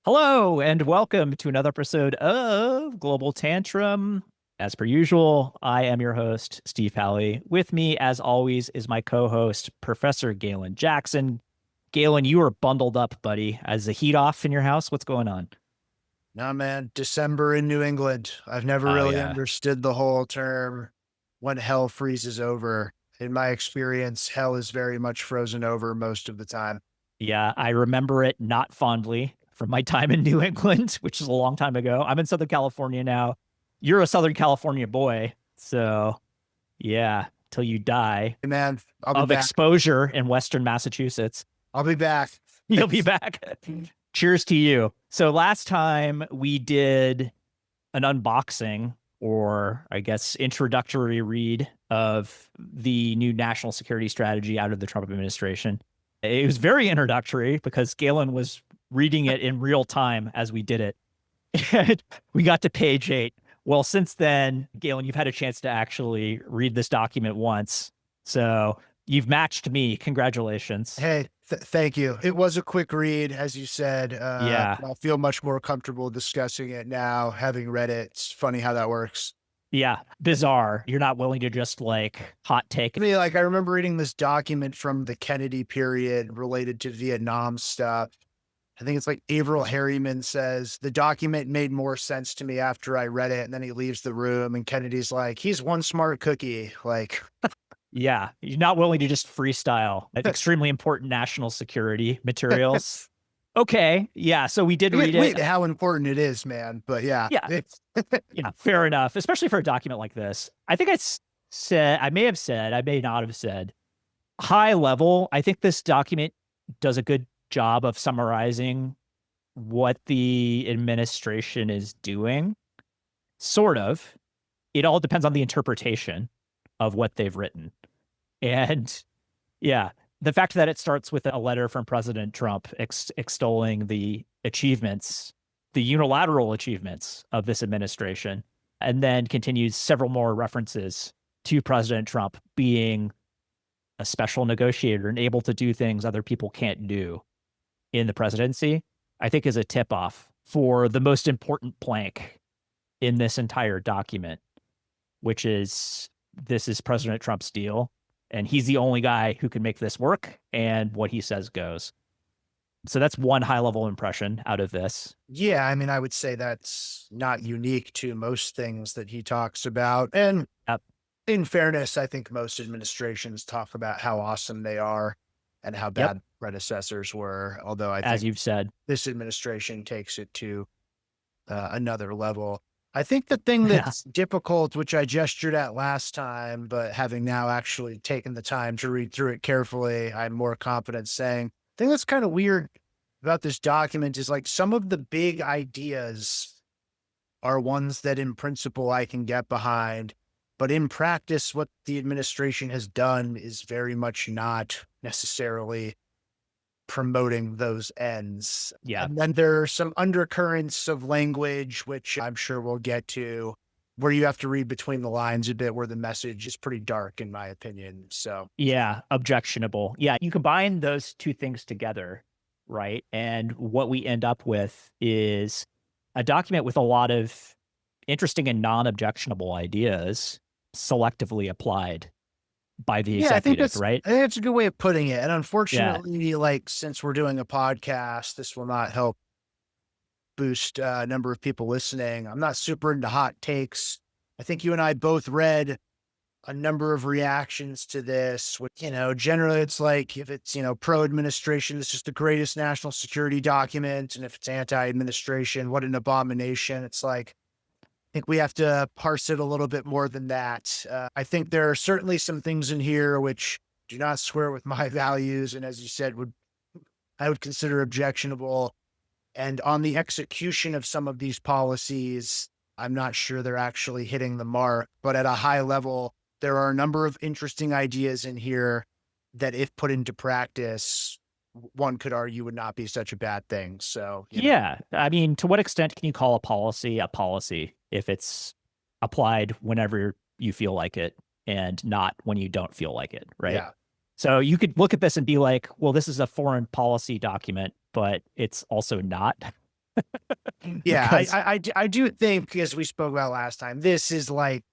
Hello and welcome to another episode of Global Tantrum. As per usual, I am your host, Steve Halley. With me, as always, is my co-host, Professor Galen Jackson. Galen, you are bundled up, buddy. Is the heat off in your house? What's going on? Nah, man, December in New England. I've never Oh really yeah. understood the whole term when hell freezes over. In my experience, hell is very much frozen over most of the time. Yeah, I remember it not fondly from my time in New England, which is a long time ago. I'm in Southern California now. You're a Southern California boy, so yeah, till you die Hey, man, I'll be of back. exposure in Western Massachusetts. I'll be back. You'll be back. Cheers to you. So last time we did an unboxing, or I guess introductory read of the new national security strategy out of the Trump administration. It was very introductory because Galen was reading it in real time as we did it. And we got to page 8. Well, since then, Galen, you've had a chance to actually read this document once. So you've matched me. Congratulations. Hey, thank you. It was a quick read, as you said. Yeah. I feel much more comfortable discussing it now, having read it. It's funny how that works. Yeah. Bizarre. You're not willing to just like hot take. I mean, like, I remember reading this document from the Kennedy period related to Vietnam stuff. I think it's like Averil Harriman says, the document made more sense to me after I read it. And then he leaves the room and Kennedy's like, he's one smart cookie. Like, Yeah. You're not willing to just freestyle extremely important national security materials. Okay. Yeah. So we did read wait, it. how important it is, man. But yeah, Yeah. Yeah. Fair enough. Especially for a document like this. I think I may have said, I may not have said, high level. I think this document does a good job of summarizing what the administration is doing. Sort of. It all depends on the interpretation of what they've written. And yeah, the fact that it starts with a letter from President Trump extolling the achievements, the unilateral achievements of this administration, and then continues several more references to President Trump being a special negotiator and able to do things other people can't do in the presidency, I think is a tip off for the most important plank in this entire document, which is this is President Trump's deal. And he's the only guy who can make this work. And what he says goes. So that's one high level impression out of this. yeah, I mean, I would say that's not unique to most things that he talks about. And Yep. in fairness, I think most administrations talk about how awesome they are and how Yep. bad predecessors were. Although I As think you've said. this administration takes it to another level. I think the thing Yeah. that's difficult, which I gestured at last time, but having now actually taken the time to read through it carefully, I'm more confident saying, I think that's kind of weird about this document is like some of the big ideas are ones that in principle I can get behind. But in practice, what the administration has done is very much not necessarily promoting those ends. Yeah. And then there are some undercurrents of language, which I'm sure we'll get to, where you have to read between the lines a bit, where the message is pretty dark, in my opinion. So, Yeah. Objectionable. Yeah. You combine those two things together, right? And what we end up with is a document with a lot of interesting and non objectionable ideas selectively applied by the yeah, executive, right? I think that's a good way of putting it. And Yeah. unfortunately, like, since we're doing a podcast, this will not help boost a number of people listening. I'm not super into hot takes. I think you and I both read a number of reactions to this. With, generally it's like if it's, pro administration, it's just the greatest national security document. And if it's anti administration, what an abomination. It's like, I think we have to parse it a little bit more than that. I think there are certainly some things in here which do not square with my values. And as you said, I would consider objectionable. And on the execution of some of these policies, I'm not sure they're actually hitting the mark, but at a high level, there are a number of interesting ideas in here that if put into practice, one could argue would not be such a bad thing. So, Yeah. I mean, to what extent can you call a policy if it's applied whenever you feel like it and not when you don't feel like it, right? yeah. So you could look at this and be like, well, this is a foreign policy document, but it's also not. Yeah, because I do think, as we spoke about last time, this is like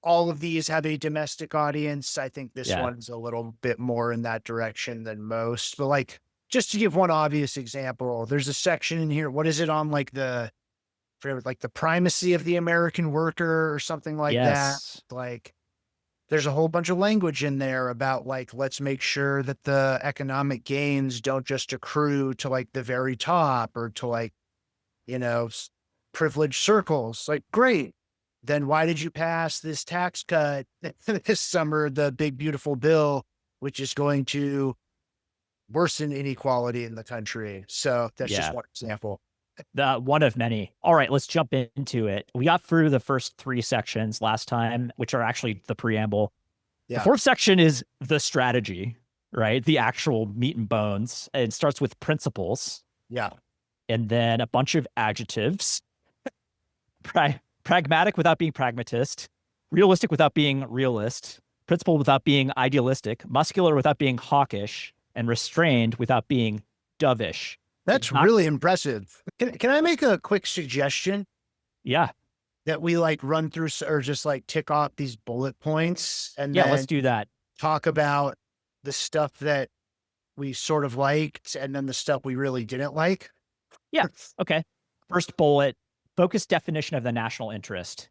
all of these have a domestic audience. I think this yeah, one's a little bit more in that direction than most. But like, just to give one obvious example, there's a section in here. What is it on like like the primacy of the American worker or something like that? yes, Like, there's a whole bunch of language in there about like, let's make sure that the economic gains don't just accrue to like the very top or to like, you know, privileged circles. Like, great. Then why did you pass this tax cut this summer, the big, beautiful bill, which is going to worsen inequality in the country? So that's just yeah. one example. The one of many. All right, let's jump into it. We got through the first three sections last time, which are actually the preamble. The Yeah. fourth section is the strategy, right? The actual meat and bones. It starts with principles Yeah. and then a bunch of adjectives. Pragmatic without being pragmatist, realistic without being realist, principled without being idealistic, muscular without being hawkish, and restrained without being dovish. That's Not, really impressive. Can I make a quick suggestion yeah, that we like run through or just like tick off these bullet points and yeah, let's then do that. talk about the stuff that we sort of liked and then the stuff we really didn't like? Yeah, okay. First bullet, focused definition of the national interest.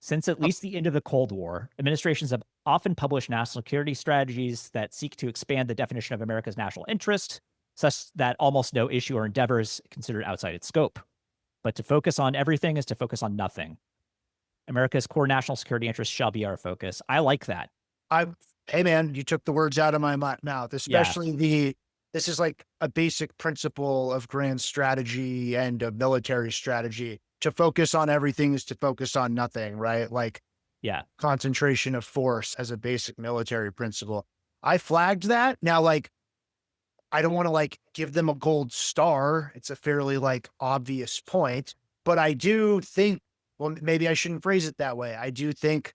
Since at least the end of the Cold War, administrations have often published national security strategies that seek to expand the definition of America's national interest, such that almost no issue or endeavor is considered outside its scope. But to focus on everything is to focus on nothing. America's core national security interests shall be our focus. I like that. I, hey man, you took the words out of my mouth, Yeah. especially this is like a basic principle of grand strategy and of military strategy. To focus on everything is to focus on nothing, right? Like Yeah. concentration of force as a basic military principle. I flagged that. Now, like, I don't want to like give them a gold star. It's a fairly like obvious point, but I do think, well, maybe I shouldn't phrase it that way. I do think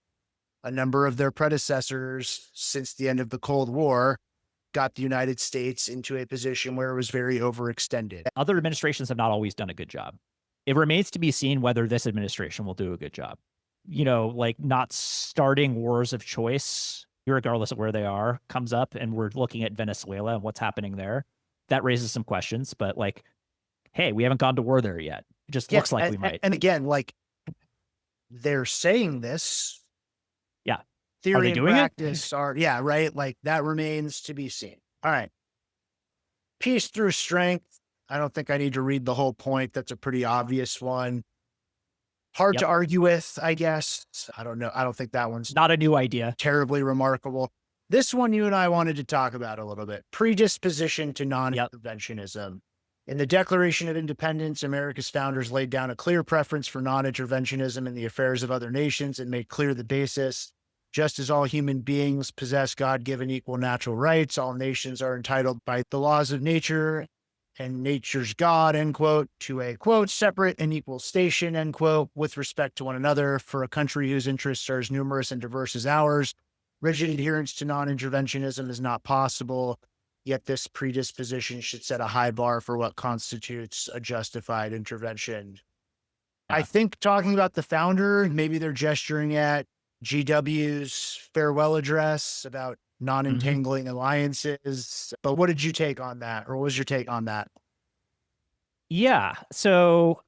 a number of their predecessors since the end of the Cold War got the United States into a position where it was very overextended. Other administrations have not always done a good job. It remains to be seen whether this administration will do a good job. You know, like not starting wars of choice, regardless of where they are, comes up, and we're looking at Venezuela and what's happening there. That raises some questions, but like, hey, we haven't gone to war there yet. It just looks like we might. And again, like they're saying this, Yeah. Are theory they and doing it? practice are, yeah, right. Like that remains to be seen. All right. Peace through strength. I don't think I need to read the whole point. That's a pretty obvious one. Hard to Yep. argue with, I guess. I don't know. I don't think that one's Not a new idea. terribly remarkable. This one you and I wanted to talk about a little bit. Predisposition to non-interventionism. In the Declaration of Independence, America's founders laid down a clear preference for non-interventionism in the affairs of other nations and made clear the basis. Just as all human beings possess God-given equal natural rights, all nations are entitled by the laws of nature and nature's God, end quote, to a, quote, separate and equal station, end quote, with respect to one another. For a country whose interests are as numerous and diverse as ours, rigid adherence to non-interventionism is not possible, yet this predisposition should set a high bar for what constitutes a justified intervention. Yeah. I think talking about the founder, maybe they're gesturing at GW's farewell address about non-entangling alliances. But what did you take on that? Or what was your take on that? Yeah. So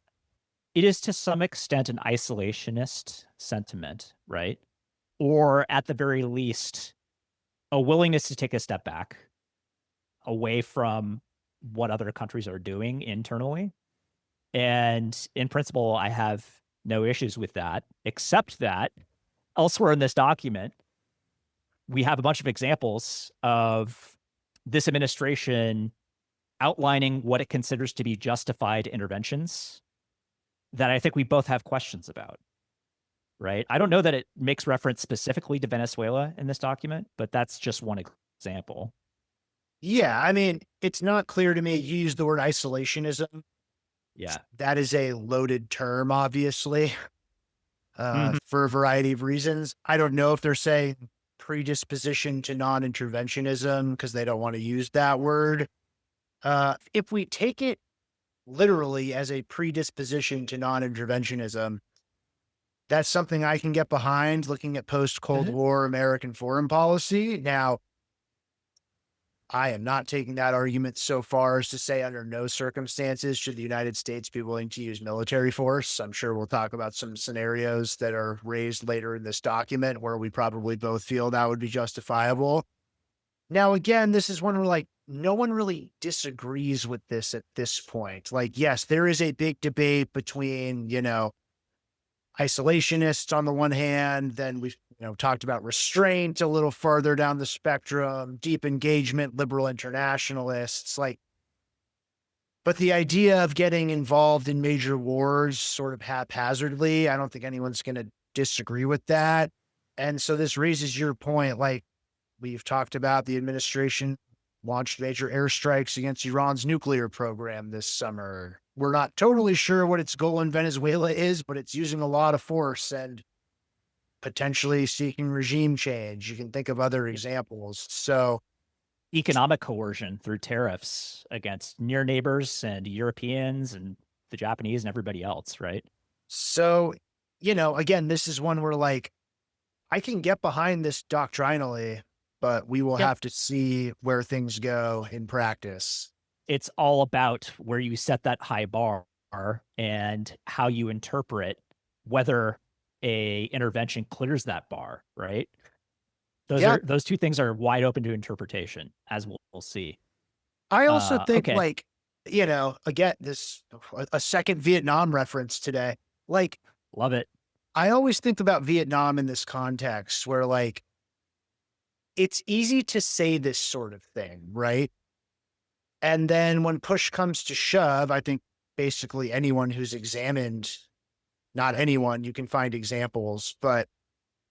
it is to some extent an isolationist sentiment, right? Or at the very least, a willingness to take a step back away from what other countries are doing internally. And in principle, I have no issues with that, except that elsewhere in this document, we have a bunch of examples of this administration outlining what it considers to be justified interventions that I think we both have questions about. Right. I don't know that it makes reference specifically to Venezuela in this document, but that's just one example. Yeah, I mean, it's not clear to me. You use the word isolationism. Yeah. That is a loaded term, obviously, Mhm. for a variety of reasons. I don't know if they're saying predisposition to non-interventionism because they don't want to use that word. If we take it literally as a predisposition to non-interventionism. That's something I can get behind looking at post-Cold Mhm. War American foreign policy. Now, I am not taking that argument so far as to say under no circumstances should the United States be willing to use military force. I'm sure we'll talk about some scenarios that are raised later in this document where we probably both feel that would be justifiable. Now, again, this is one where like no one really disagrees with this at this point. Like, yes, there is a big debate between, isolationists on the one hand, then we've talked about restraint a little further down the spectrum, deep engagement, liberal internationalists, like, but the idea of getting involved in major wars sort of haphazardly, I don't think anyone's going to disagree with that. And so this raises your point, like we've talked about the administration launched major airstrikes against Iran's nuclear program this summer. We're not totally sure what its goal in Venezuela is, but it's using a lot of force and potentially seeking regime change. You can think of other examples. So, Economic coercion through tariffs against near neighbors and Europeans and the Japanese and everybody else, right? so, again, this is one where like I can get behind this doctrinally, but we will Yep. have to see where things go in practice. It's all about where you set that high bar and how you interpret whether a intervention clears that bar, right? Yeah. Those two things are wide open to interpretation, as we'll see. I also think Okay, like, again, this a second Vietnam reference today. Like, love it. I always think about Vietnam in this context where like it's easy to say this sort of thing, right? And then when push comes to shove, I think basically anyone who's examined, not anyone, you can find examples, but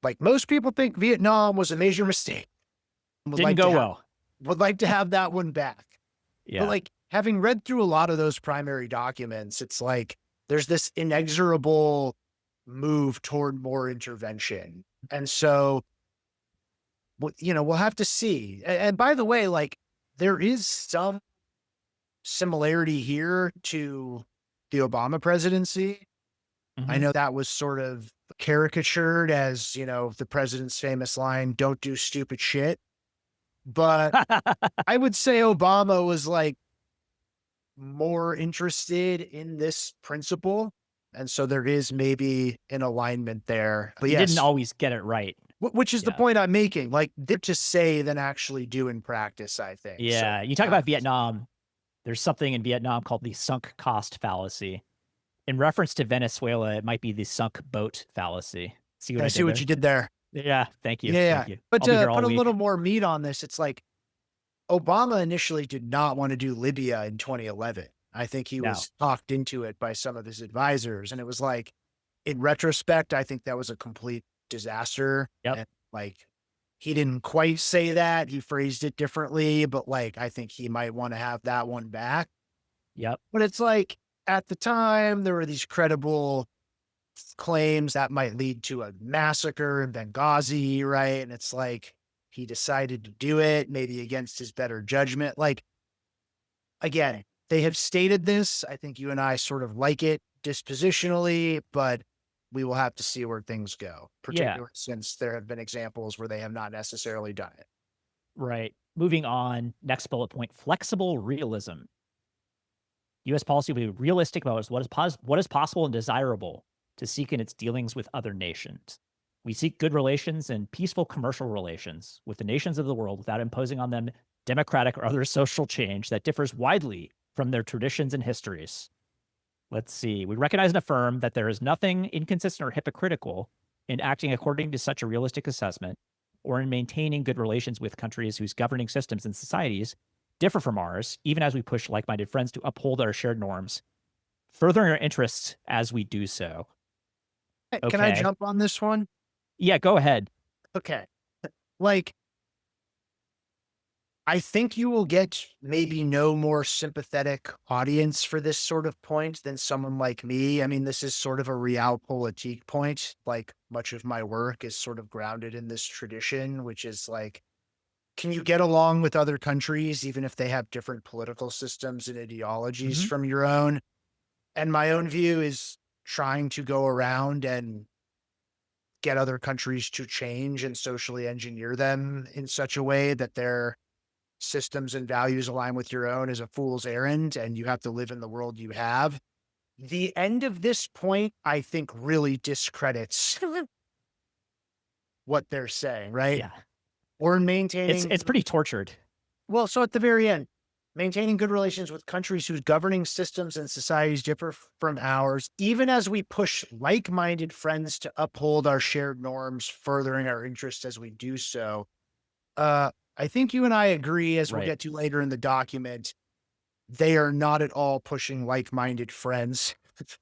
like most people think Vietnam was a major mistake. Would Didn't like to go have well. would like to have that one back. But Yeah. like having read through a lot of those primary documents, it's like there's this inexorable move toward more intervention. And so, we'll have to see. And by the way, like there is some similarity here to the Obama presidency. I Mhm. know that was sort of caricatured as, the president's famous line, don't do stupid shit. But I would say Obama was like more interested in this principle. And so there is maybe an alignment there. But He didn't yes, always get it right. which is the Yeah. point I'm making. Like, they're to say than actually do in practice, I think. So, Yeah, you talk about Vietnam, there's something in Vietnam called the sunk cost fallacy. In reference to Venezuela, it might be the sunk boat fallacy. See what I I see did what there? you did there. Yeah, thank you, Yeah. thank you. But I'll be to here all put a week. little more meat on this, it's like Obama initially did not want to do Libya in 2011. I think he No. was talked into it by some of his advisors. And it was like, in retrospect, I think that was a complete disaster. Yep, And like, he didn't quite say that. He phrased it differently, but like, I think he might want to have that one back. yep, But it's like, at the time, there were these credible claims that might lead to a massacre in Benghazi, right? And it's like, he decided to do it, maybe against his better judgment. Like, again, they have stated this. I think you and I sort of like it dispositionally, but we will have to see where things go, yeah, particularly since there have been examples where they have not necessarily done it. right. Moving on, next bullet point, flexible realism. US policy will be realistic about what is possible and desirable to seek in its dealings with other nations. We seek good relations and peaceful commercial relations with the nations of the world without imposing on them democratic or other social change that differs widely from their traditions and histories. Let's see. We recognize and affirm that there is nothing inconsistent or hypocritical in acting according to such a realistic assessment or in maintaining good relations with countries whose governing systems and societies differ from ours, even as we push like minded friends to uphold our shared norms, furthering our interests as we do so. Hey, can I Okay. jump on this one? Yeah, go ahead. Okay. Like, I think you will get maybe no more sympathetic audience for this sort of point than someone like me. I mean, this is sort of a realpolitik point. Like, much of my work is sort of grounded in this tradition, which is like can you get along with other countries, even if they have different political systems and ideologies Hmm. from your own? And my own view is trying to go around and get other countries to change and socially engineer them in such a way that their systems and values align with your own is a fool's errand, and you have to live in the world you have. The end of this point, I think, really discredits what they're saying, right? Yeah. We're It's maintaining, it's pretty tortured. well, so at the very end, maintaining good relations with countries whose governing systems and societies differ from ours, even as we push like minded friends to uphold our shared norms, furthering our interests as we do so. I think you and I agree, as we'll Right. get to later in the document, they are not at all pushing like minded friends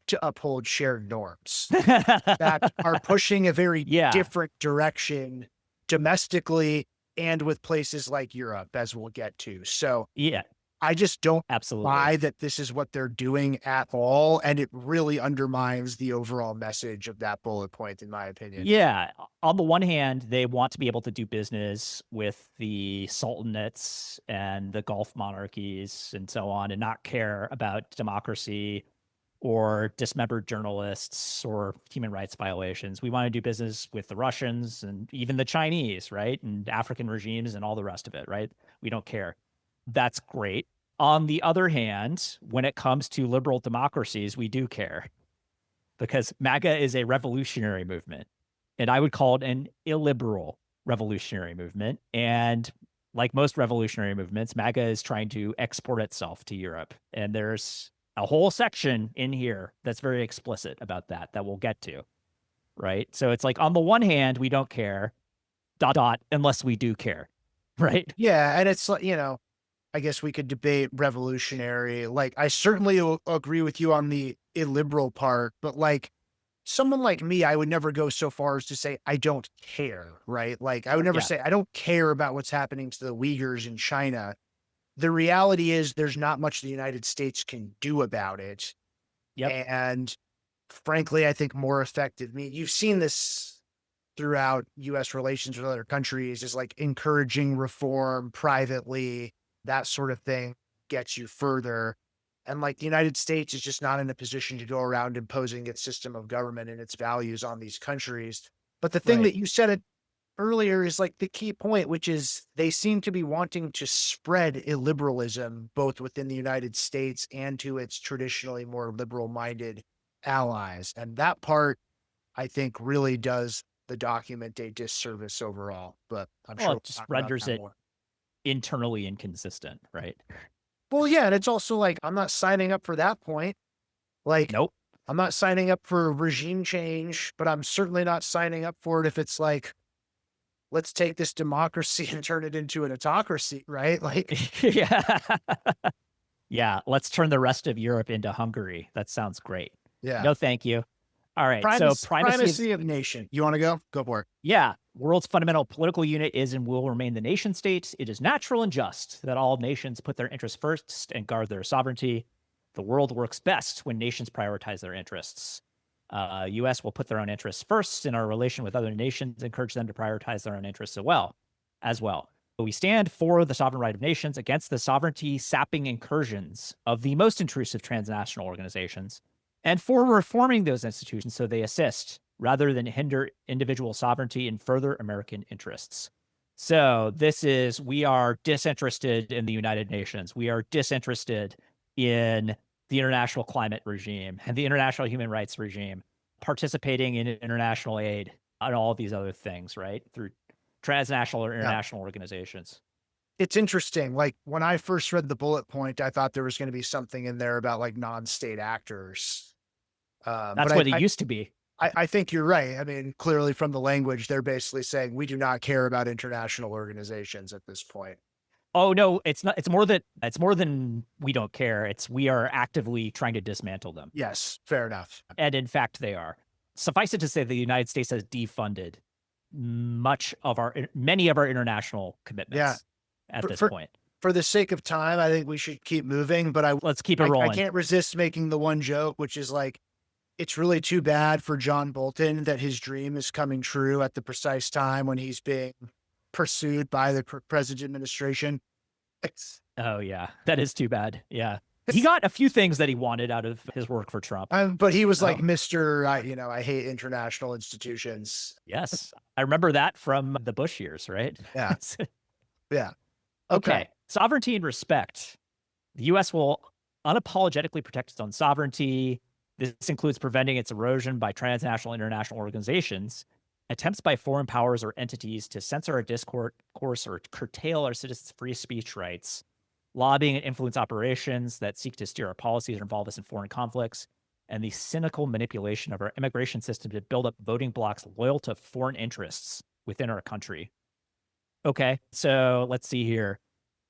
to uphold shared norms. In fact, are pushing a very Yeah. different direction domestically and with places like Europe, as we'll get to. So Yeah. I just don't Absolutely. buy that this is what they're doing at all. And it really undermines the overall message of that bullet point, in my opinion. Yeah. On the one hand, they want to be able to do business with the sultanates and the Gulf monarchies and so on, and not care about democracy or dismembered journalists or human rights violations. We want to do business with the Russians and even the Chinese, right? And African regimes and all the rest of it, right? We don't care. That's great. On the other hand, when it comes to liberal democracies, we do care because MAGA is a revolutionary movement. And I would call it an illiberal revolutionary movement. And like most revolutionary movements, MAGA is trying to export itself to Europe. And there's a whole section in here that's very explicit about that we'll get to. Right. So it's like, on the one hand, we don't care, dot, dot, unless we do care. Right. Yeah. And it's like, I guess we could debate revolutionary. Like, I certainly agree with you on the illiberal part, but like, someone like me, I would never go so far as to say, I don't care, right? Like, I would never Yeah. say, I don't care about what's happening to the Uyghurs in China. The reality is, there's not much the United States can do about it. Yep. And frankly, I think more effective. You've seen this throughout US relations with other countries, is like encouraging reform privately, that sort of thing gets you further. And like, the United States is just not in a position to go around imposing its system of government and its values on these countries. But the thing Right. that you said it earlier is like the key point, which is they seem to be wanting to spread illiberalism both within the United States and to its traditionally more liberal minded allies. And that part, I think, really does the document a disservice overall. But I'm Well, sure it we'll just talk about renders that it more. internally inconsistent. Right. Well, yeah, and it's also like, I'm not signing up for that point. Like, Nope. I'm not signing up for regime change, but I'm certainly not signing up for it if it's like, let's take this democracy and turn it into an autocracy, right? Like, Yeah. Yeah. Let's turn the rest of Europe into Hungary. That sounds great. yeah. No, thank you. All right. So primacy of, Primacy of nation. You want to go? Go for it. yeah, world's fundamental political unit is and will remain the nation state. It is natural and just that all nations put their interests first and guard their sovereignty. The world works best when nations prioritize their interests. U.S. will put their own interests first in our relation with other nations, encourage them to prioritize their own interests as well. But we stand for the sovereign right of nations against the sovereignty sapping incursions of the most intrusive transnational organizations, and for reforming those institutions so they assist rather than hinder individual sovereignty and further American interests. So we are disinterested in the United Nations. We are disinterested in the international climate regime and the international human rights regime, participating in international aid and all of these other things, right? Through transnational or Yeah. international organizations. It's interesting. Like, when I first read the bullet point, I thought there was going to be something in there about like non-state actors. That's But what it used to be. I think you're right. I mean, clearly from the language, they're basically saying we do not care about international organizations at this point. Oh no, it's not. It's more than we don't care. It's we are actively trying to dismantle them. Yes, fair enough. And in fact, they are. Suffice it to say, the United States has defunded many of our international commitments at this point. For the sake of time, I think we should keep moving, but Let's keep it rolling. I can't resist making the one joke, which is like, it's really too bad for John Bolton that his dream is coming true at the precise time when he's being pursued by the present administration. It's, Oh yeah, that is too bad. Yeah. He got a few things that he wanted out of his work for Trump. but he was like Oh, Mr. I hate international institutions. yes. I remember that from the Bush years, right? Yeah. Yeah. Okay. Okay. Sovereignty and respect. The US will unapologetically protect its own sovereignty. This includes preventing its erosion by transnational international organizations, attempts by foreign powers or entities to censor our discourse or curtail our citizens' free speech rights, lobbying and influence operations that seek to steer our policies or involve us in foreign conflicts, and the cynical manipulation of our immigration system to build up voting blocs loyal to foreign interests within our country. Okay, so let's see here.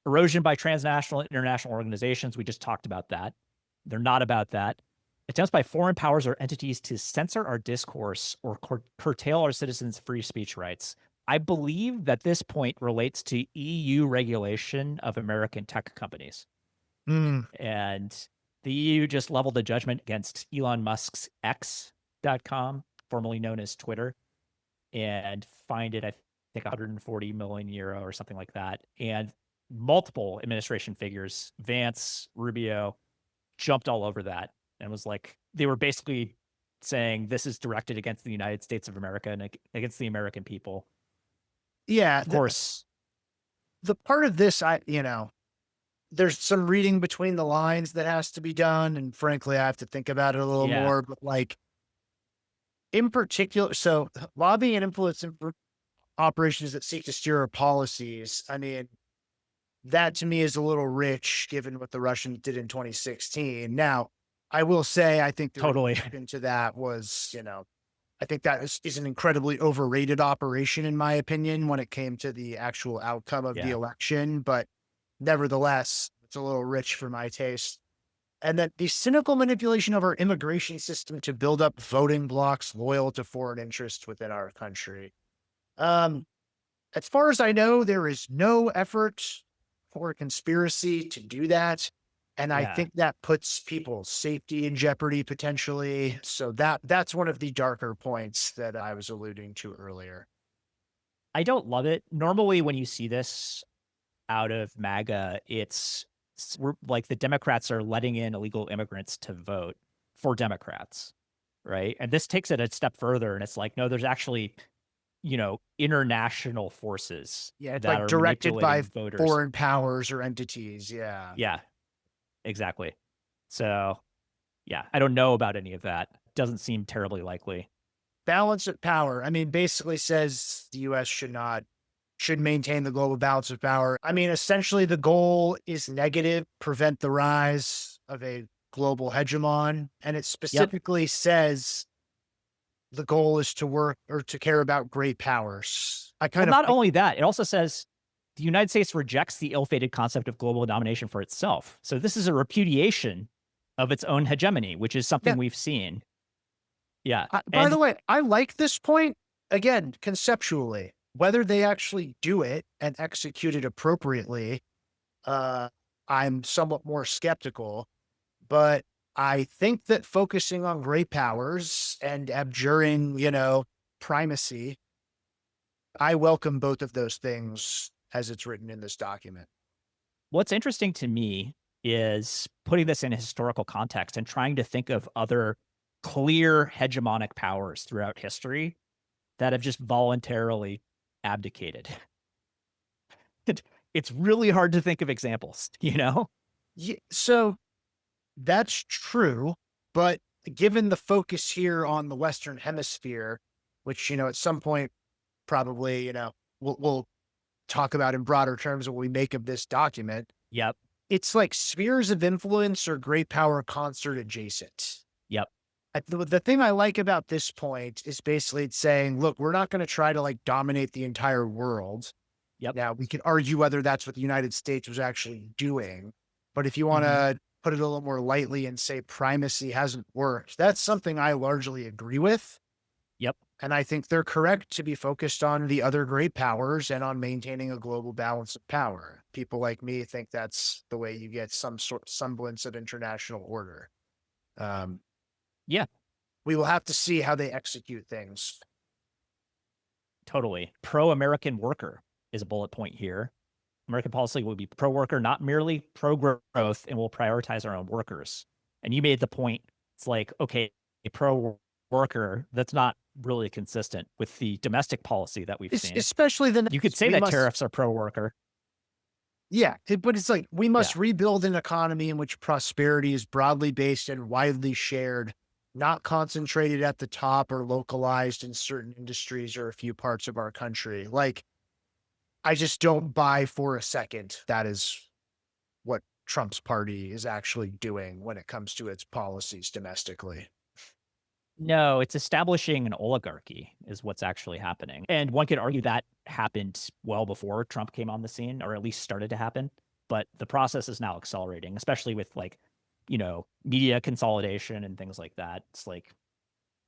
Erosion by transnational and international organizations. We just talked about that. They're not about that. Attempts by foreign powers or entities to censor our discourse or curtail our citizens' free speech rights. I believe that this point relates to EU regulation of American tech companies. Mm. And the EU just leveled a judgment against Elon Musk's X.com, formerly known as Twitter, and fined it, I think, 140 million euro or something like that. And multiple administration figures, Vance, Rubio, jumped all over that and was like, they were basically saying this is directed against the United States of America and against the American people. Yeah. Of course. The part of this, there's some reading between the lines that has to be done. And frankly, I have to think about it a little more, but like in particular, so lobbying and influence operations that seek to steer our policies. I mean, that to me is a little rich given what the Russians did in 2016. Now, I will say, I think the Totally. reaction to that was, I think that is an incredibly overrated operation, in my opinion, when it came to the actual outcome of the election. But nevertheless, it's a little rich for my taste. And that the cynical manipulation of our immigration system to build up voting blocs loyal to foreign interests within our country. As far as I know, there is no effort for a conspiracy to do that. And I think that puts people's safety in jeopardy potentially. So that's one of the darker points that I was alluding to earlier. I don't love it. Normally, when you see this out of MAGA, we're like the Democrats are letting in illegal immigrants to vote for Democrats, right? And this takes it a step further, and it's like, no, there's actually, international forces. Yeah, it's that like are directed by voters. foreign powers or entities. Yeah. Yeah, exactly. So, yeah, I don't know about any of that. Doesn't seem terribly likely. Balance of power. I mean, basically says the U.S. should maintain the global balance of power. I mean, essentially the goal is negative, prevent the rise of a global hegemon. And it specifically says the goal is to work or to care about great powers. Not only that, it also says the United States rejects the ill-fated concept of global domination for itself. So this is a repudiation of its own hegemony, which is something we've seen. Yeah. By the way, I like this point, again, conceptually. Whether they actually do it and execute it appropriately, I'm somewhat more skeptical. But I think that focusing on great powers and abjuring, primacy, I welcome both of those things as it's written in this document. What's interesting to me is putting this in a historical context and trying to think of other clear hegemonic powers throughout history that have just voluntarily abdicated. It's really hard to think of examples, Yeah, so that's true, but given the focus here on the Western Hemisphere, which, at some point, probably, we'll talk about in broader terms what we make of this document. Yep. It's like spheres of influence or great power concert adjacent. Yep. The thing I like about this point is basically it's saying, look, we're not going to try to dominate the entire world. Yep. Now we could argue whether that's what the United States was actually doing, but if you want to put it a little more lightly and say primacy hasn't worked, that's something I largely agree with. Yep. And I think they're correct to be focused on the other great powers and on maintaining a global balance of power. People like me think that's the way you get some sort semblance of international order. Yeah. We will have to see how they execute things. Totally. Pro-American worker. is a bullet point here. American policy will be pro-worker, not merely pro-growth, and will prioritize our own workers. And you made the point, it's like, okay, a pro-worker, that's not really consistent with the domestic policy that we've seen. Especially the You could say that tariffs are pro-worker. Yeah, but it's like we must Yeah. rebuild an economy in which prosperity is broadly based and widely shared, not concentrated at the top or localized in certain industries or a few parts of our country. Like, I just don't buy for a second that is what Trump's party is actually doing when it comes to its policies domestically. No, it's establishing an oligarchy is what's actually happening. And one could argue that happened well before Trump came on the scene, or at least started to happen. But the process is now accelerating, especially with like, media consolidation and things like that. It's like,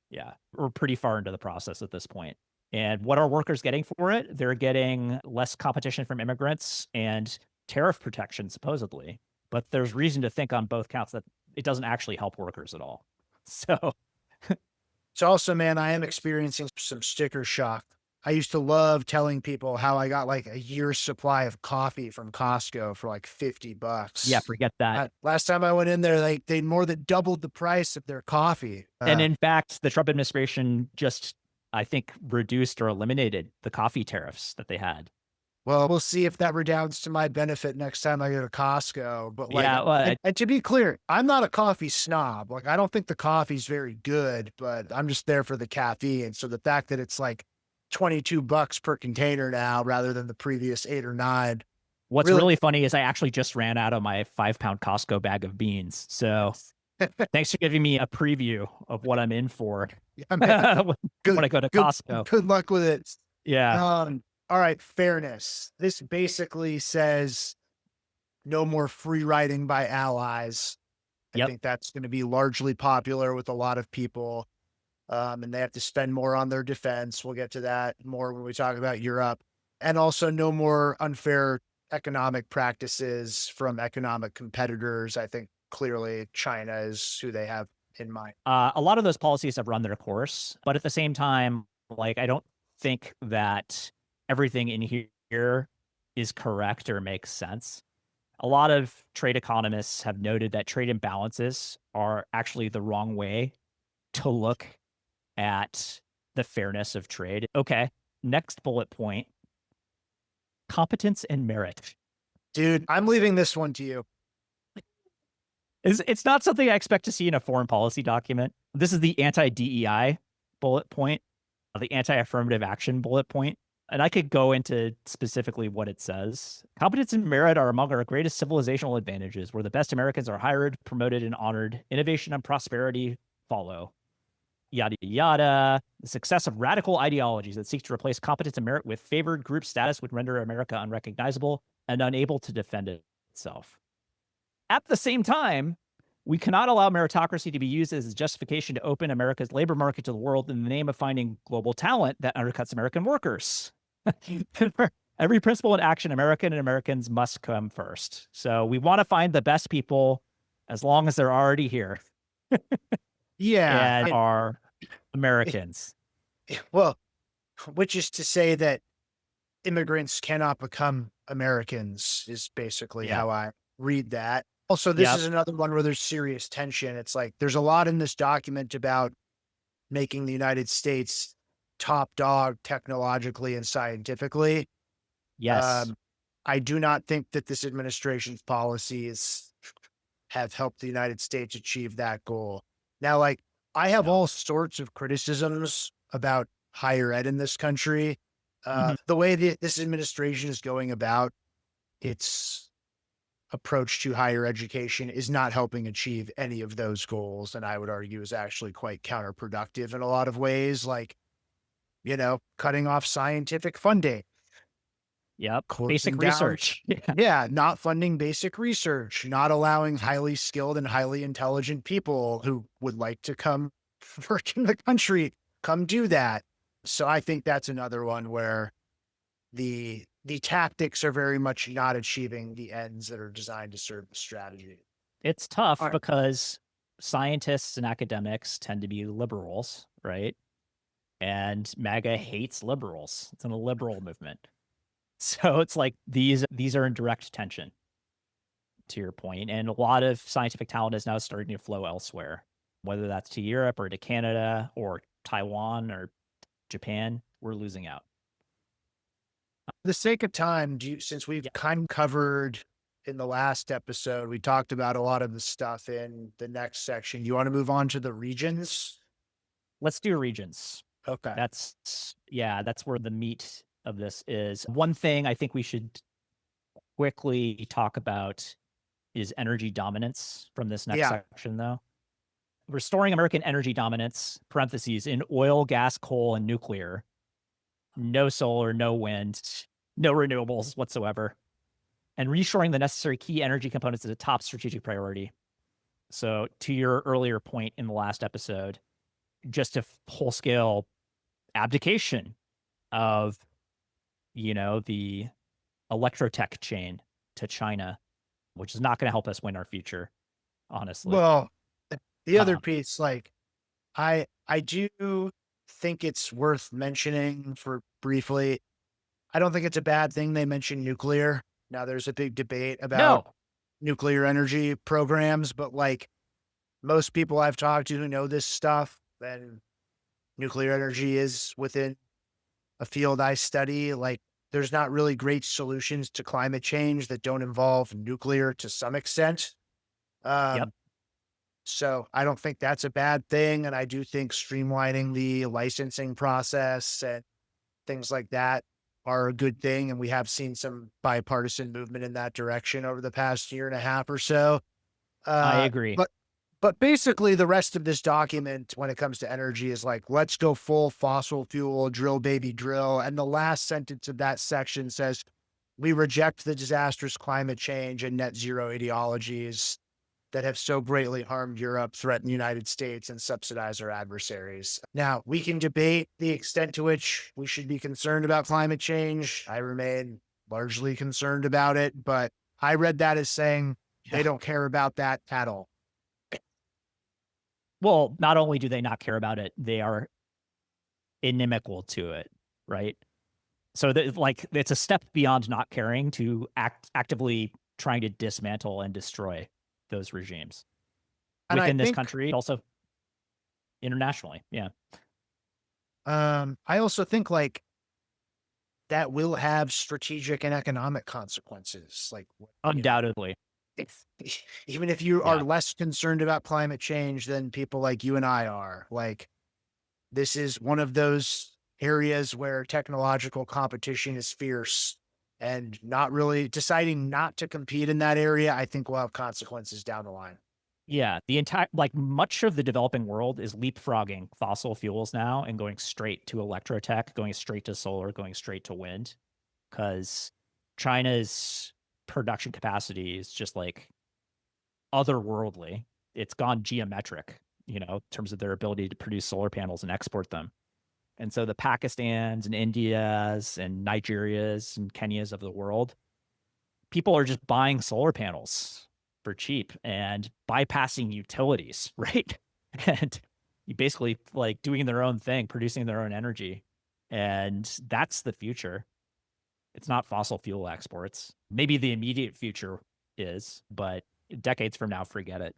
yeah, we're pretty far into the process at this point. And what are workers getting for it? They're getting less competition from immigrants and tariff protection, supposedly. But there's reason to think on both counts that it doesn't actually help workers at all. So It's also, man, I am experiencing some sticker shock. I used to love telling people how I got like a year's supply of coffee from Costco for like $50. yeah, forget that. Last time I went in there, like they more than doubled the price of their coffee. And in fact, the Trump administration just, I think, reduced or eliminated the coffee tariffs that they had. Well, we'll see if that redounds to my benefit next time I go to Costco. But like, Yeah, well, and to be clear, I'm not a coffee snob. Like, I don't think the coffee's very good, but I'm just there for the caffeine. So the fact that it's like $22 per container now rather than the previous 8 or 9. What's really funny is I actually just ran out of my 5-pound Costco bag of beans. So thanks for giving me a preview of what I'm in for Yeah, man. when I go to Costco. Good luck with it. Yeah. All right, fairness. This basically says no more free riding by allies. I think that's going to be largely popular with a lot of people. And they have to spend more on their defense. We'll get to that more when we talk about Europe. And also no more unfair economic practices from economic competitors. I think clearly China is who they have in mind. A lot of those policies have run their course, but at the same time, like, I don't think that everything in here is correct or makes sense. A lot of trade economists have noted that trade imbalances are actually the wrong way to look at the fairness of trade. Okay, next bullet point, competence and merit. Dude, I'm leaving this one to you. It's not something I expect to see in a foreign policy document. This is the anti-DEI bullet point, the anti-affirmative action bullet point. And I could go into specifically what it says. Competence and merit are among our greatest civilizational advantages, where the best Americans are hired, promoted, and honored. Innovation and prosperity follow. Yada, yada. The success of radical ideologies that seek to replace competence and merit with favored group status would render America unrecognizable and unable to defend itself. At the same time, we cannot allow meritocracy to be used as a justification to open America's labor market to the world in the name of finding global talent that undercuts American workers. For every principle in action, American and Americans must come first. So we want to find the best people as long as they're already here. Yeah. And are Americans. Well, which is to say that immigrants cannot become Americans is basically how I read that. Also, this is another one where there's serious tension. It's like there's a lot in this document about making the United States top dog technologically and scientifically. Yes. I do not think that this administration's policies have helped the United States achieve that goal. Now, like, I have all sorts of criticisms about higher ed in this country. The way that this administration is going about its approach to higher education is not helping achieve any of those goals. And I would argue is actually quite counterproductive in a lot of ways, like, cutting off scientific funding. Basic research. Not funding basic research, not allowing highly skilled and highly intelligent people who would like to come work in the country, come do that. So I think that's another one where the tactics are very much not achieving the ends that are designed to serve the strategy. It's tough because scientists and academics tend to be liberals, right? And MAGA hates liberals. It's in a liberal movement. So it's like these are in direct tension, to your point, and a lot of scientific talent is now starting to flow elsewhere, whether that's to Europe or to Canada or Taiwan or Japan. We're losing out. For the sake of time, since we've Yeah. kind of covered in the last episode, we talked about a lot of the stuff in the next section. You want to move on to the regions? Let's do regions. Okay. That's where the meat of this is. One thing I think we should quickly talk about is energy dominance from this next Yeah. section, though. Restoring American energy dominance, parentheses, in oil, gas, coal, and nuclear. No solar, no wind, no renewables whatsoever. And reshoring the necessary key energy components is a top strategic priority. So, to your earlier point in the last episode, just a whole scale abdication of, the electrotech chain to China, which is not going to help us win our future, honestly. Well, the other Um, piece, like I do think it's worth mentioning for briefly. I don't think it's a bad thing they mentioned nuclear. Now there's a big debate about no, nuclear energy programs, but like most people I've talked to who know this stuff, then nuclear energy is within a field I study. Like there's not really great solutions to climate change that don't involve nuclear to some extent. yep, Um, so I don't think that's a bad thing. And I do think streamlining the licensing process and things like that are a good thing. And we have seen some bipartisan movement in that direction over the past year and a half or so. I Uh, agree. but but basically, the rest of this document, when it comes to energy, is like, let's go full fossil fuel, drill, baby, drill. And the last sentence of that section says, we reject the disastrous climate change and net zero ideologies that have so greatly harmed Europe, threaten the United States, and subsidize our adversaries. Now, we can debate the extent to which we should be concerned about climate change. I remain largely concerned about it, but I read that as saying they Yeah. don't care about that at all. Well, not only do they not care about it, they are inimical to it, right? So that like it's a step beyond not caring to actively trying to dismantle and destroy those regimes And I within this think, country, also internationally. Yeah, I also think like that will have strategic and economic consequences. Like, undoubtedly. if, even if you are Yeah, less concerned about climate change than people like you and I are, like, this is one of those areas where technological competition is fierce and not really deciding not to compete in that area, I think will have consequences down the line. yeah. The entire like much of the developing world is leapfrogging fossil fuels now and going straight to electrotech, going straight to solar, going straight to wind, because China's production capacity is just like otherworldly. It's gone geometric, in terms of their ability to produce solar panels and export them. And so the Pakistans and Indias and Nigerias and Kenyas of the world, people are just buying solar panels for cheap and bypassing utilities, right? And you basically like doing their own thing, producing their own energy. And that's the future. It's not fossil fuel exports. Maybe the immediate future is, but decades from now, forget it.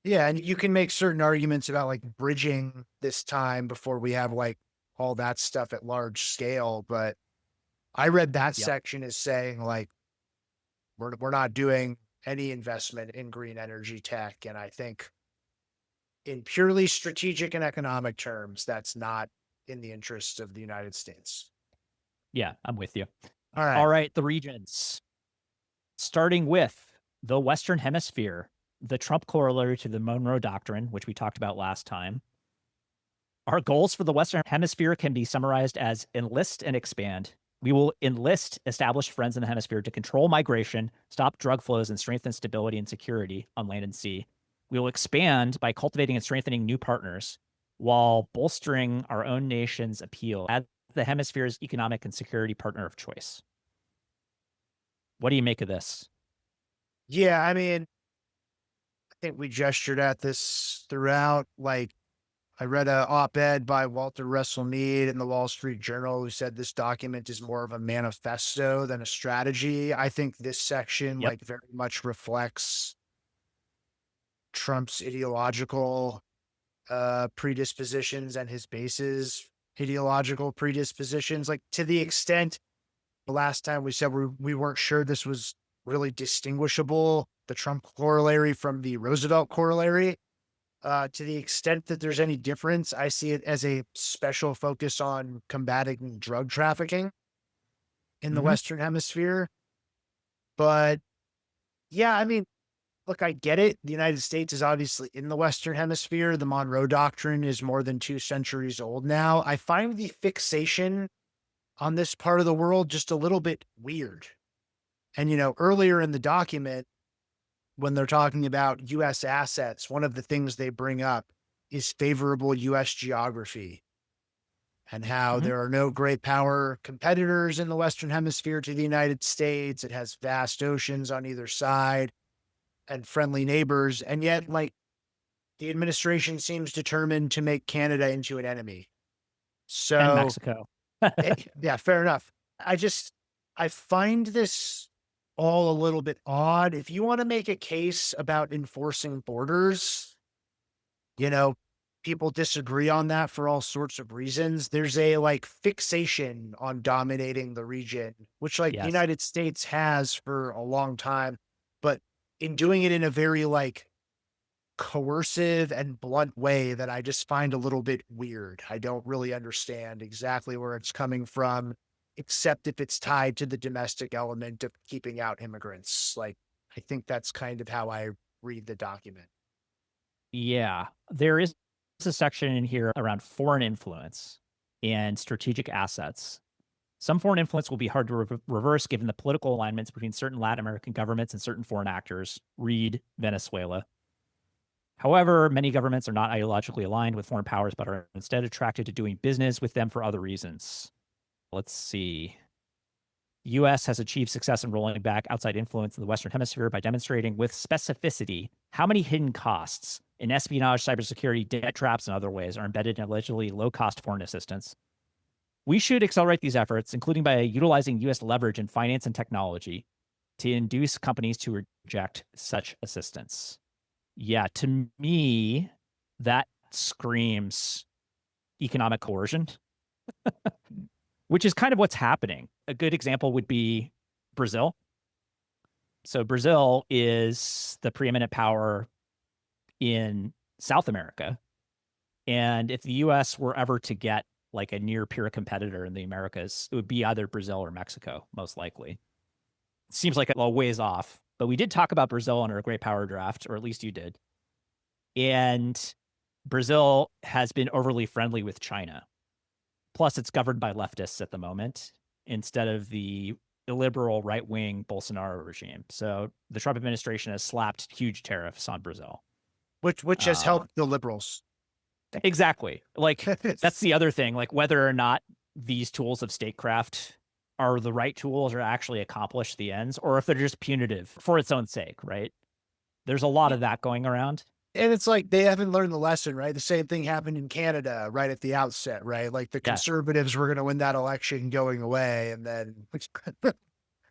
Yeah, and you can make certain arguments about like bridging this time before we have like all that stuff at large scale, but I read that Yep. section as saying like we're not doing any investment in green energy tech, and I think in purely strategic and economic terms, that's not in the interests of the United States. Yeah, I'm with you. All right. All right, the regions. Starting with the Western Hemisphere, the Trump corollary to the Monroe Doctrine, which we talked about last time. Our goals for the Western Hemisphere can be summarized as enlist and expand. We will enlist established friends in the hemisphere to control migration, stop drug flows, and strengthen stability and security on land and sea. We will expand by cultivating and strengthening new partners while bolstering our own nation's appeal as the hemisphere's economic and security partner of choice. What do you make of this? Yeah, I mean, I think we gestured at this throughout. Like, I read a op-ed by Walter Russell Mead in the Wall Street Journal who said this document is more of a manifesto than a strategy. I think this section Yep. like very much reflects Trump's ideological predispositions and his base's ideological predispositions. Like to the extent the last time we said we weren't sure this was really distinguishable, the Trump corollary from the Roosevelt corollary. To the extent that there's any difference, I see it as a special focus on combating drug trafficking in the Hmm. Western Hemisphere. But yeah, I mean, look, I get it. The United States is obviously in the Western Hemisphere. The Monroe Doctrine is more than 2 centuries old now. I find the fixation on this part of the world just a little bit weird. And, earlier in the document, when they're talking about US assets, one of the things they bring up is favorable US geography and how Hmm. there are no great power competitors in the Western Hemisphere to the United States. It has vast oceans on either side and friendly neighbors. And yet, like, the administration seems determined to make Canada into an enemy. And So, Mexico. yeah, fair enough. I find this all a little bit odd. If you want to make a case about enforcing borders, you know, people disagree on that for all sorts of reasons. There's a like fixation on dominating the region, which like the Yes. United States has for a long time, but in doing it in a very like coercive and blunt way that I just find a little bit weird. I don't really understand exactly where it's coming from, except if it's tied to the domestic element of keeping out immigrants. Like, I think that's kind of how I read the document. Yeah. There is a section in here around foreign influence and strategic assets. Some foreign influence will be hard to reverse given the political alignments between certain Latin American governments and certain foreign actors. Read Venezuela. However, many governments are not ideologically aligned with foreign powers, but are instead attracted to doing business with them for other reasons. Let's see. The US has achieved success in rolling back outside influence in the Western Hemisphere by demonstrating with specificity how many hidden costs in espionage, cybersecurity, debt traps, and other ways are embedded in allegedly low cost foreign assistance. We should accelerate these efforts, including by utilizing US leverage in finance and technology to induce companies to reject such assistance. Yeah, to me, that screams economic coercion, which is kind of what's happening. A good example would be Brazil. So Brazil is the preeminent power in South America. And if the US were ever to get like a near peer competitor in the Americas, it would be either Brazil or Mexico, most likely. Seems like a ways off, but we did talk about Brazil under a great power draft, or at least you did. And Brazil has been overly friendly with China. Plus, it's governed by leftists at the moment instead of the illiberal right wing Bolsonaro regime. So the Trump administration has slapped huge tariffs on Brazil. Which has Uh, helped the liberals. exactly. Like, that's the other thing, like whether or not these tools of statecraft are the right tools or actually accomplish the ends, or if they're just punitive for its own sake, right? There's a lot of that going around. And it's like they haven't learned the lesson, right? The same thing happened in Canada right at the outset, right? Like the Yes. conservatives were going to win that election going away, and then You're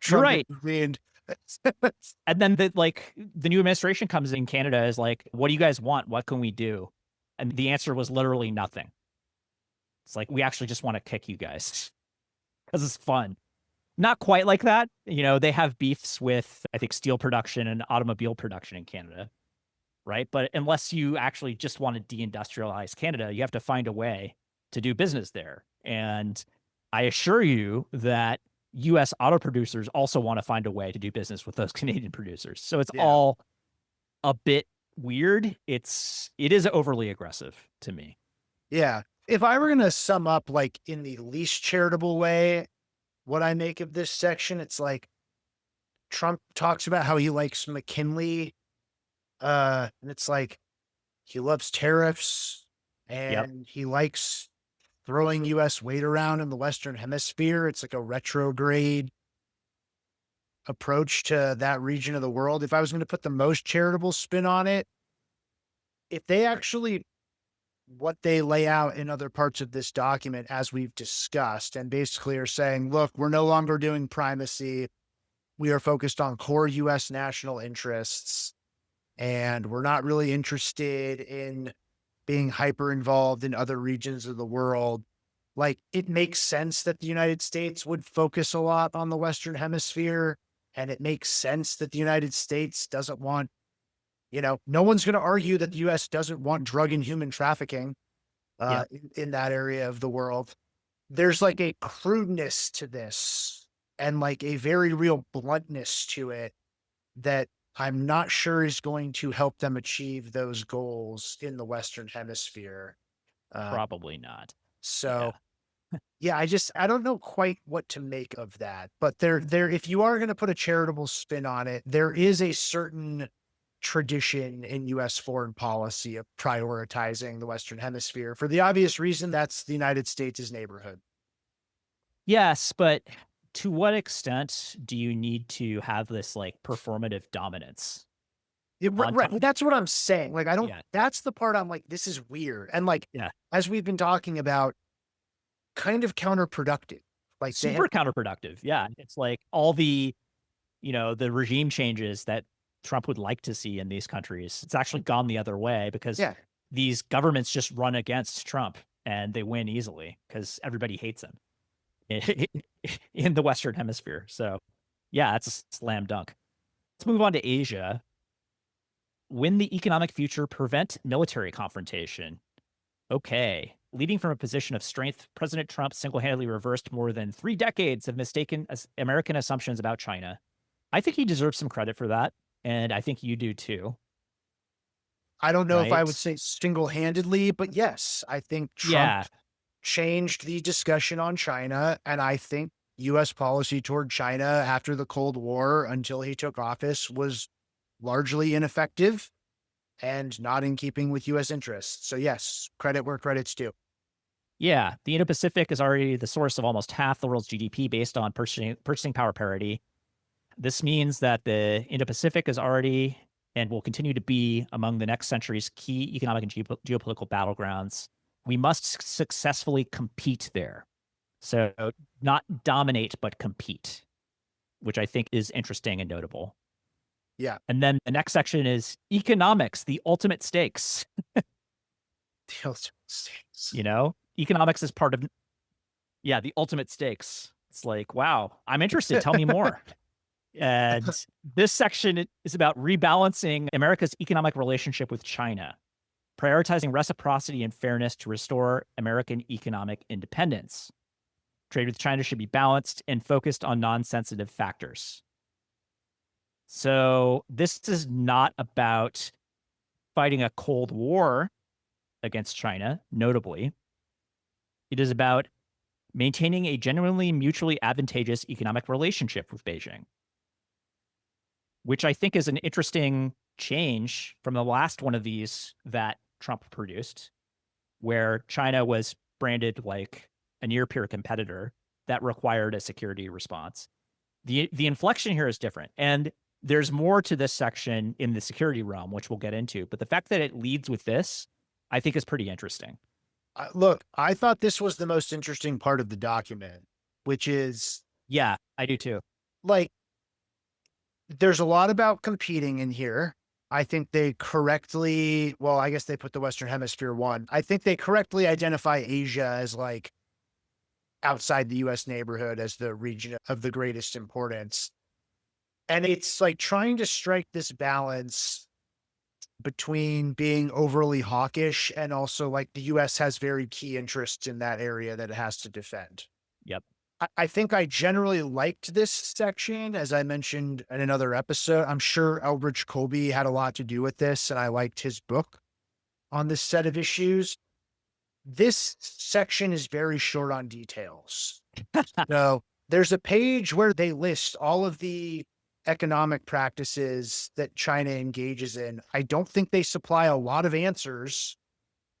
Trump right. intervened. And then the new administration comes in Canada is like, what do you guys want? What can we do? And the answer was literally nothing. It's like, we actually just want to kick you guys because it's fun. Not quite like that. You know, they have beefs with, I think, steel production and automobile production in Canada, right? But unless you actually just want to deindustrialize Canada, you have to find a way to do business there. And I assure you that US auto producers also want to find a way to do business with those Canadian producers. So it's Yeah. all a bit weird. It is overly aggressive to me. Yeah. If I were going to sum up like in the least charitable way, what I make of this section, it's like Trump talks about how he likes McKinley. And it's like he loves tariffs Yep. and he likes throwing US weight around in the Western Hemisphere. It's like a retrograde approach to that region of the world. If I was going to put the most charitable spin on it, if they actually what they lay out in other parts of this document, as we've discussed, and basically are saying, look, we're no longer doing primacy. We are focused on core US national interests, and we're not really interested in being hyper involved in other regions of the world. Like, it makes sense that the United States would focus a lot on the Western Hemisphere. And it makes sense that the United States doesn't want, no one's going to argue that the US doesn't want drug and human trafficking Yeah. in that area of the world. There's like a crudeness to this and like a very real bluntness to it that I'm not sure is going to help them achieve those goals in the Western Hemisphere. Uh, Probably not. so Yeah. yeah, I don't know quite what to make of that, but if you are going to put a charitable spin on it, there is a certain tradition in US foreign policy of prioritizing the Western Hemisphere for the obvious reason that's the United States' neighborhood. Yes, but to what extent do you need to have this like performative dominance on Right. top? Well, that's what I'm saying. Like, I don't, Yeah. that's the part I'm like, this is weird. And like, Yeah. as we've been talking about, kind of counterproductive. Like they have, Super counterproductive. Yeah. It's like all the regime changes that Trump would like to see in these countries. It's actually gone the other way because yeah, these governments just run against Trump and they win easily because everybody hates him in the Western Hemisphere. So, yeah, it's a slam dunk. Let's move on to Asia. Win the economic future, prevent military confrontation. Okay. Leading from a position of strength, President Trump single handedly reversed more than 3 decades of mistaken American assumptions about China. I think he deserves some credit for that. And I think you do too, I don't know if I would right? say single-handedly, but yes, I think Trump Yeah. changed the discussion on China. And I think US policy toward China after the Cold War until he took office was largely ineffective and not in keeping with US interests. So, yes, credit where credit's due. Yeah. The Indo Pacific is already the source of almost half the world's GDP based on purchasing power parity. This means that the Indo Pacific is already and will continue to be among the next century's key economic and geopolitical battlegrounds. We must successfully compete there. So, not dominate, but compete, which I think is interesting and notable. Yeah. And then the next section is economics, the ultimate stakes. The ultimate stakes. Economics is part of, yeah, the ultimate stakes. It's like, wow, I'm interested. Tell me more. And this section is about rebalancing America's economic relationship with China, prioritizing reciprocity and fairness to restore American economic independence. Trade with China should be balanced and focused on non-sensitive factors. So this is not about fighting a Cold War against China, notably. It is about maintaining a genuinely mutually advantageous economic relationship with Beijing, which I think is an interesting change from the last one of these that Trump produced, where China was branded like a near peer competitor that required a security response. The inflection here is different. And there's more to this section in the security realm, which we'll get into. But the fact that it leads with this, I think is pretty interesting. Look, I thought this was the most interesting part of the document, which is Yeah, I do too. like, there's a lot about competing in here. I think they correctly, well, I guess they put the Western Hemisphere one. I think they correctly identify Asia as like outside the US neighborhood as the region of the greatest importance. And it's like trying to strike this balance between being overly hawkish and also like the US has very key interests in that area that it has to defend. Yep. I think I generally liked this section, as I mentioned in another episode. I'm sure Elbridge Colby had a lot to do with this, and I liked his book on this set of issues. This section is very short on details. So there's a page where they list all of the economic practices that China engages in. I don't think they supply a lot of answers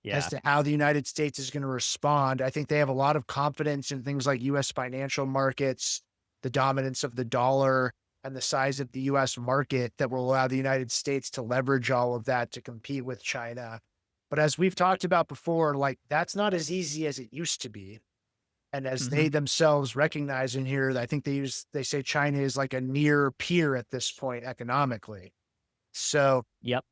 as Yeah. to how the United States is going to respond. I think they have a lot of confidence in things like US financial markets, the dominance of the dollar, and the size of the US market that will allow the United States to leverage all of that to compete with China. But as we've talked about before, like that's not as easy as it used to be. And as Hmm. they themselves recognize in here, I think they say China is like a near peer at this point economically. So Yep.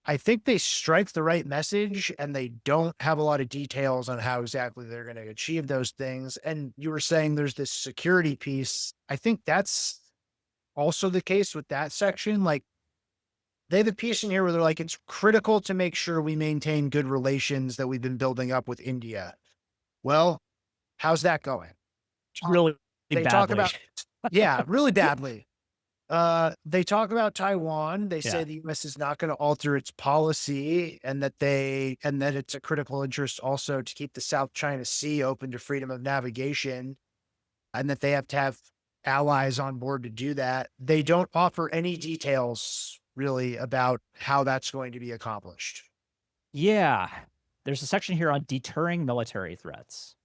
I think they strike the right message and they don't have a lot of details on how exactly they're going to achieve those things. And you were saying there's this security piece. I think that's also the case with that section. Like they have a piece in here where they're like, it's critical to make sure we maintain good relations that we've been building up with India. Well, how's that going? Really They talk badly. about, yeah, really badly. They talk about Taiwan. They say Yeah. the US is not going to alter its policy and that it's a critical interest also to keep the South China Sea open to freedom of navigation and that they have to have allies on board to do that. They don't offer any details really about how that's going to be accomplished. Yeah. There's a section here on deterring military threats.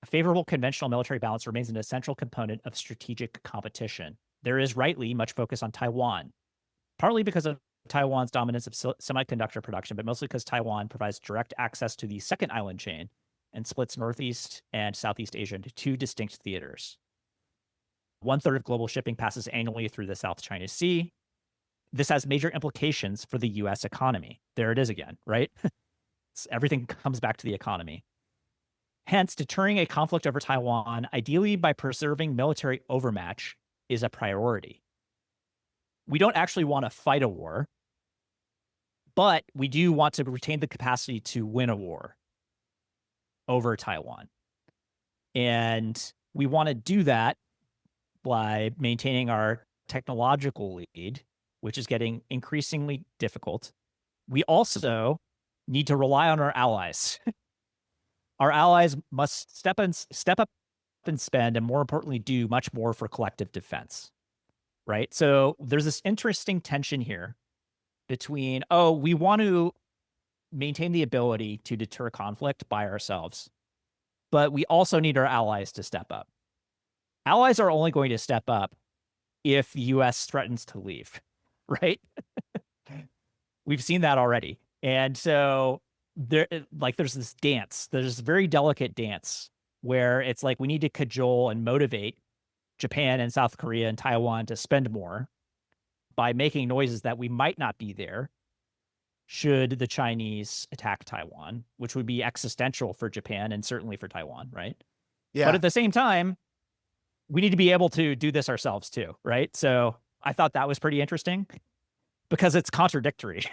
A favorable conventional military balance remains an essential component of strategic competition. There is rightly much focus on Taiwan, partly because of Taiwan's dominance of semiconductor production, but mostly because Taiwan provides direct access to the second island chain and splits Northeast and Southeast Asia into two distinct theaters. One third of global shipping passes annually through the South China Sea. This has major implications for the US economy. There it is again, right? Everything comes back to the economy. Hence, deterring a conflict over Taiwan, ideally by preserving military overmatch, is a priority. We don't actually want to fight a war, but we do want to retain the capacity to win a war over Taiwan. And we want to do that by maintaining our technological lead, which is getting increasingly difficult. We also need to rely on our allies. Our allies must step up and spend, and more importantly, do much more for collective defense. Right. So there's this interesting tension here between, oh, we want to maintain the ability to deter conflict by ourselves, but we also need our allies to step up. Allies are only going to step up if the US threatens to leave, right? We've seen that already. And so there's this dance, there's this very delicate dance where it's like we need to cajole and motivate Japan and South Korea and Taiwan to spend more by making noises that we might not be there should the Chinese attack Taiwan, which would be existential for Japan and certainly for Taiwan, right? But Yeah. at the same time, we need to be able to do this ourselves too, right? So I thought that was pretty interesting because it's contradictory.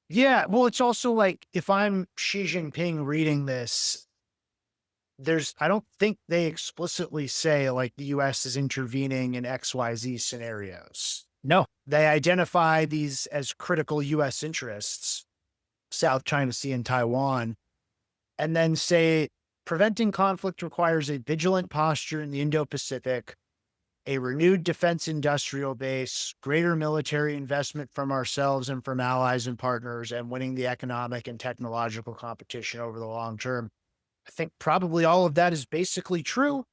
Yeah. Well, it's also like if I'm Xi Jinping reading this, I don't think they explicitly say like the US is intervening in XYZ scenarios. No. They identify these as critical US interests, South China Sea and Taiwan, and then say preventing conflict requires a vigilant posture in the Indo-Pacific, a renewed defense industrial base, greater military investment from ourselves and from allies and partners, and winning the economic and technological competition over the long term. I think probably all of that is basically true.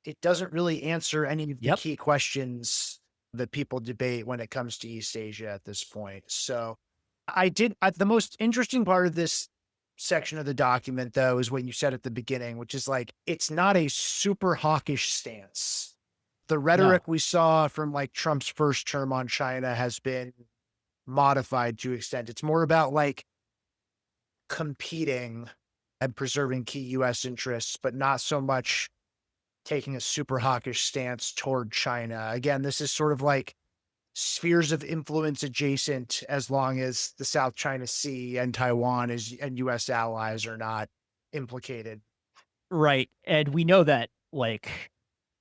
It doesn't really answer any of the Yep. key questions that people debate when it comes to East Asia at this point. So the most interesting part of this section of the document, though, is what you said at the beginning, which is like, it's not a super hawkish stance. The rhetoric No. we saw from like Trump's first term on China has been modified to extent. It's more about like competing and preserving key US interests, but not so much taking a super hawkish stance toward China. Again, this is sort of like spheres of influence adjacent as long as the South China Sea and Taiwan and US allies are not implicated. Right. And we know that, like,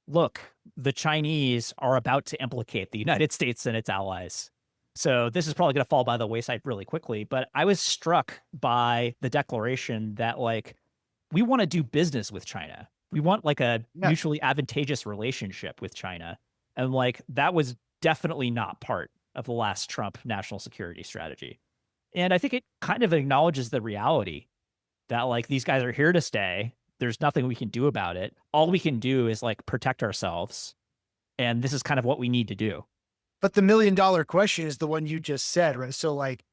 look, the Chinese are about to implicate the United States and its allies. So this is probably going to fall by the wayside really quickly. But I was struck by the declaration that, like, we want to do business with China. We want like a Yeah. mutually advantageous relationship with China. And like that was definitely not part of the last Trump national security strategy. And I think it kind of acknowledges the reality that like these guys are here to stay. There's nothing we can do about it. All we can do is like protect ourselves. And this is kind of what we need to do. But the $1 million question is the one you just said, right? So like,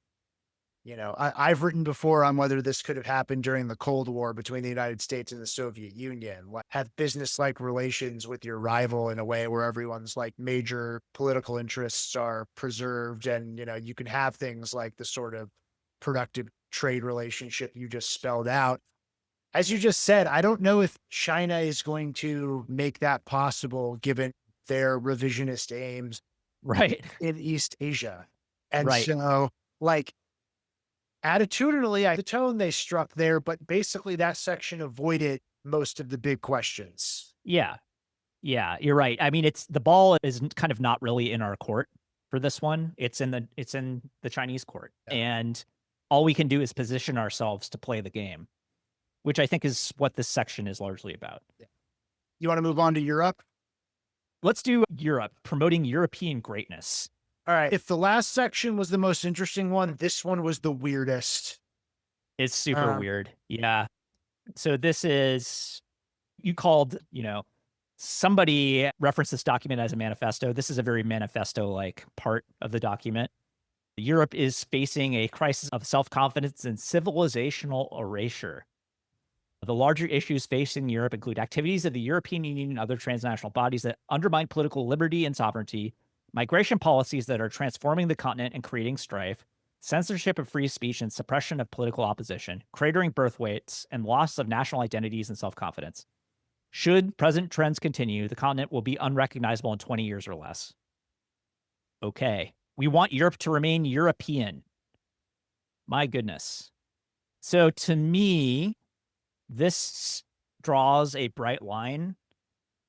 I've written before on whether this could have happened during the Cold War between the United States and the Soviet Union. Have business-like relations with your rival in a way where everyone's like major political interests are preserved, and you can have things like the sort of productive trade relationship you just spelled out. As you just said, I don't know if China is going to make that possible given their revisionist aims Right. in East Asia. And Right. so, like, attitudinally, the tone they struck there, but basically that section avoided most of the big questions. Yeah. Yeah, you're right. I mean, it's the ball is kind of not really in our court for this one. It's in the Chinese court. Yeah. And all we can do is position ourselves to play the game, which I think is what this section is largely about. Yeah. You want to move on to Europe? Let's do Europe, promoting European greatness. All right. If the last section was the most interesting one, this one was the weirdest. It's super weird. Yeah. So this is you called, somebody referenced this document as a manifesto. This is a very manifesto-like part of the document. Europe is facing a crisis of self-confidence and civilizational erasure. The larger issues facing Europe include activities of the European Union and other transnational bodies that undermine political liberty and sovereignty, migration policies that are transforming the continent and creating strife, censorship of free speech and suppression of political opposition, cratering birth weights, and loss of national identities and self-confidence. Should present trends continue, the continent will be unrecognizable in 20 years or less. Okay. We want Europe to remain European. My goodness. So to me, this draws a bright line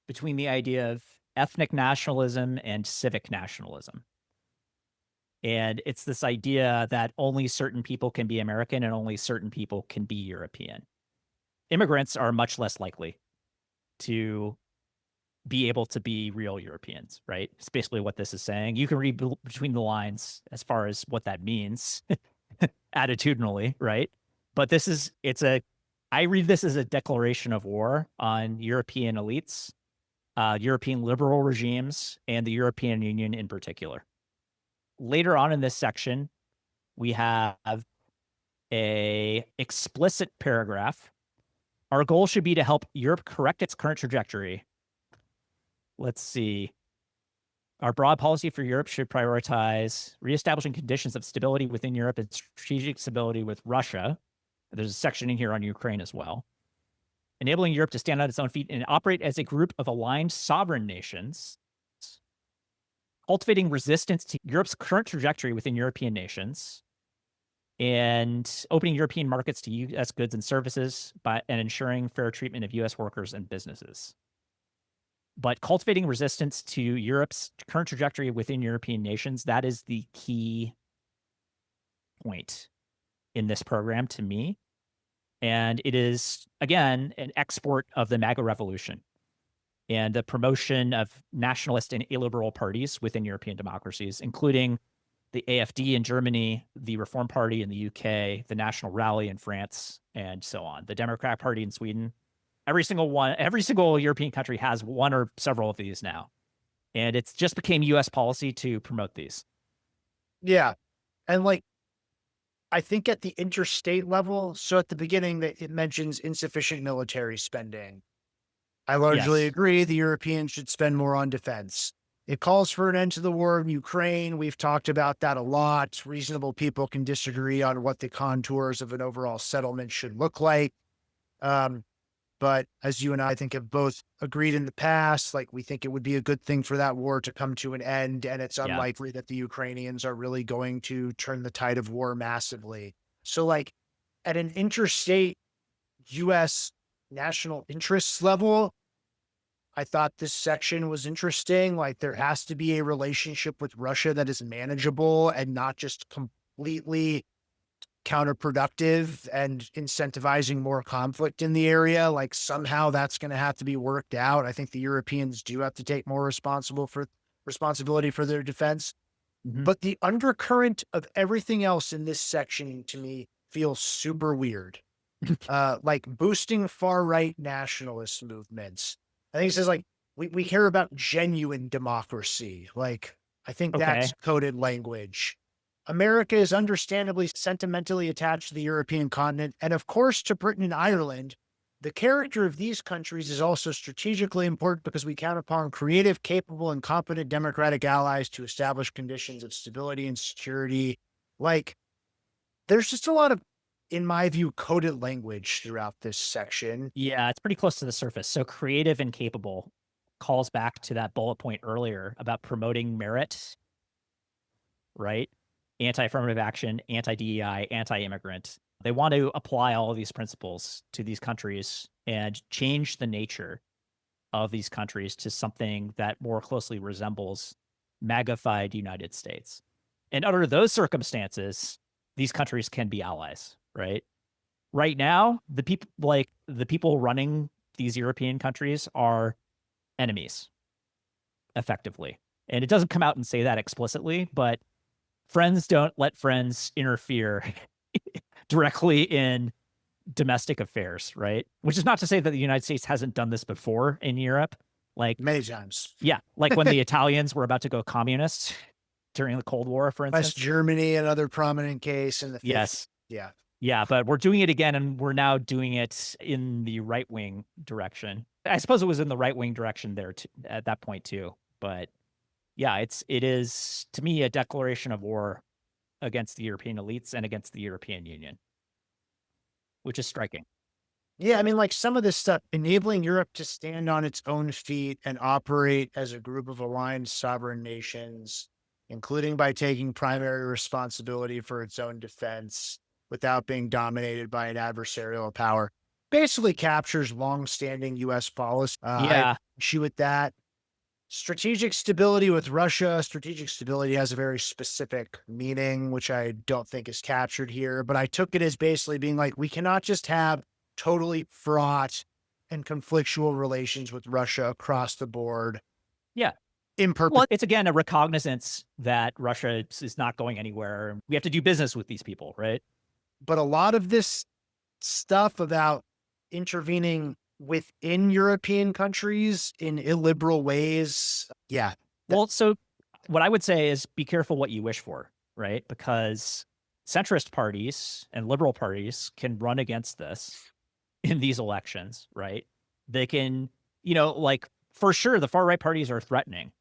between the idea of ethnic nationalism and civic nationalism. And it's this idea that only certain people can be American and only certain people can be European. Immigrants are much less likely to be able to be real Europeans, right? It's basically what this is saying. You can read between the lines as far as what that means attitudinally, right? But I read this as a declaration of war on European elites, European liberal regimes, and the European Union in particular. Later on in this section, we have a explicit paragraph. Our goal should be to help Europe correct its current trajectory. Let's see. Our broad policy for Europe should prioritize reestablishing conditions of stability within Europe and strategic stability with Russia. There's a section in here on Ukraine as well. Enabling Europe to stand on its own feet and operate as a group of aligned sovereign nations. Cultivating resistance to Europe's current trajectory within European nations. And opening European markets to U.S. goods and services and ensuring fair treatment of U.S. workers and businesses. But cultivating resistance to Europe's current trajectory within European nations, that is the key point in this program to me. And it is, again, an export of the MAGA revolution and the promotion of nationalist and illiberal parties within European democracies, including the AfD in Germany, the Reform Party in the UK, the National Rally in France, and so on. The Democrat Party in Sweden. Every single European country has one or several of these now. And it's just became US policy to promote these. Yeah. And I think at the interstate level, so at the beginning it mentions insufficient military spending. I largely agree the Europeans should spend more on defense. It calls for an end to the war in Ukraine. We've talked about that a lot. Reasonable people can disagree on what the contours of an overall settlement should look like. But as you and I think have both agreed in the past, we think it would be a good thing for that war to come to an end. And it's unlikely that the Ukrainians are really going to turn the tide of war massively. So at an interstate U.S. national interests level, I thought this section was interesting. There has to be a relationship with Russia that is manageable and not just completely counterproductive and incentivizing more conflict in the area. Somehow that's going to have to be worked out. I think the Europeans do have to take more responsibility for their defense. Mm-hmm. But the undercurrent of everything else in this section to me feels super weird. Boosting far-right nationalist movements. I think it says we care about genuine democracy. I think that's coded language. America is understandably sentimentally attached to the European continent and, of course, to Britain and Ireland. The character of these countries is also strategically important because we count upon creative, capable, and competent democratic allies to establish conditions of stability and security. Like, there's just a lot of, in my view, coded language throughout this section. Yeah, it's pretty close to the surface. So creative and capable calls back to that bullet point earlier about promoting merit, right? Anti-affirmative action, anti-DEI, anti-immigrant. They want to apply all of these principles to these countries and change the nature of these countries to something that more closely resembles magnified United States. And under those circumstances, these countries can be allies, right? Right now, the people running these European countries are enemies, effectively. And it doesn't come out and say that explicitly, but friends don't let friends interfere directly in domestic affairs, right? Which is not to say that the United States hasn't done this before in Europe. Like, Many times. yeah, like when the Italians were about to go communist during the Cold War, for instance. West Germany, another prominent case in the 50s. Yes. Yeah. Yeah, but we're doing it again, and we're now doing it in the right-wing direction. I suppose it was in the right-wing direction there at that point too. But yeah, it is to me a declaration of war against the European elites and against the European Union, which is striking. Yeah, I mean, like some of this stuff, enabling Europe to stand on its own feet and operate as a group of aligned sovereign nations, including by taking primary responsibility for its own defense without being dominated by an adversarial power, basically captures longstanding U.S. policy. Yeah. I issue with that. Strategic stability with Russia. Strategic stability has a very specific meaning, which I don't think is captured here. But I took it as basically being like, we cannot just have totally fraught and conflictual relations with Russia across the board. Yeah. Well, it's again a recognizance that Russia is not going anywhere. We have to do business with these people, right? But a lot of this stuff about intervening within European countries in illiberal ways. Yeah. Well, so what I would say is be careful what you wish for, right? Because centrist parties and liberal parties can run against this in these elections, right? They can, like for sure, the far right parties are threatening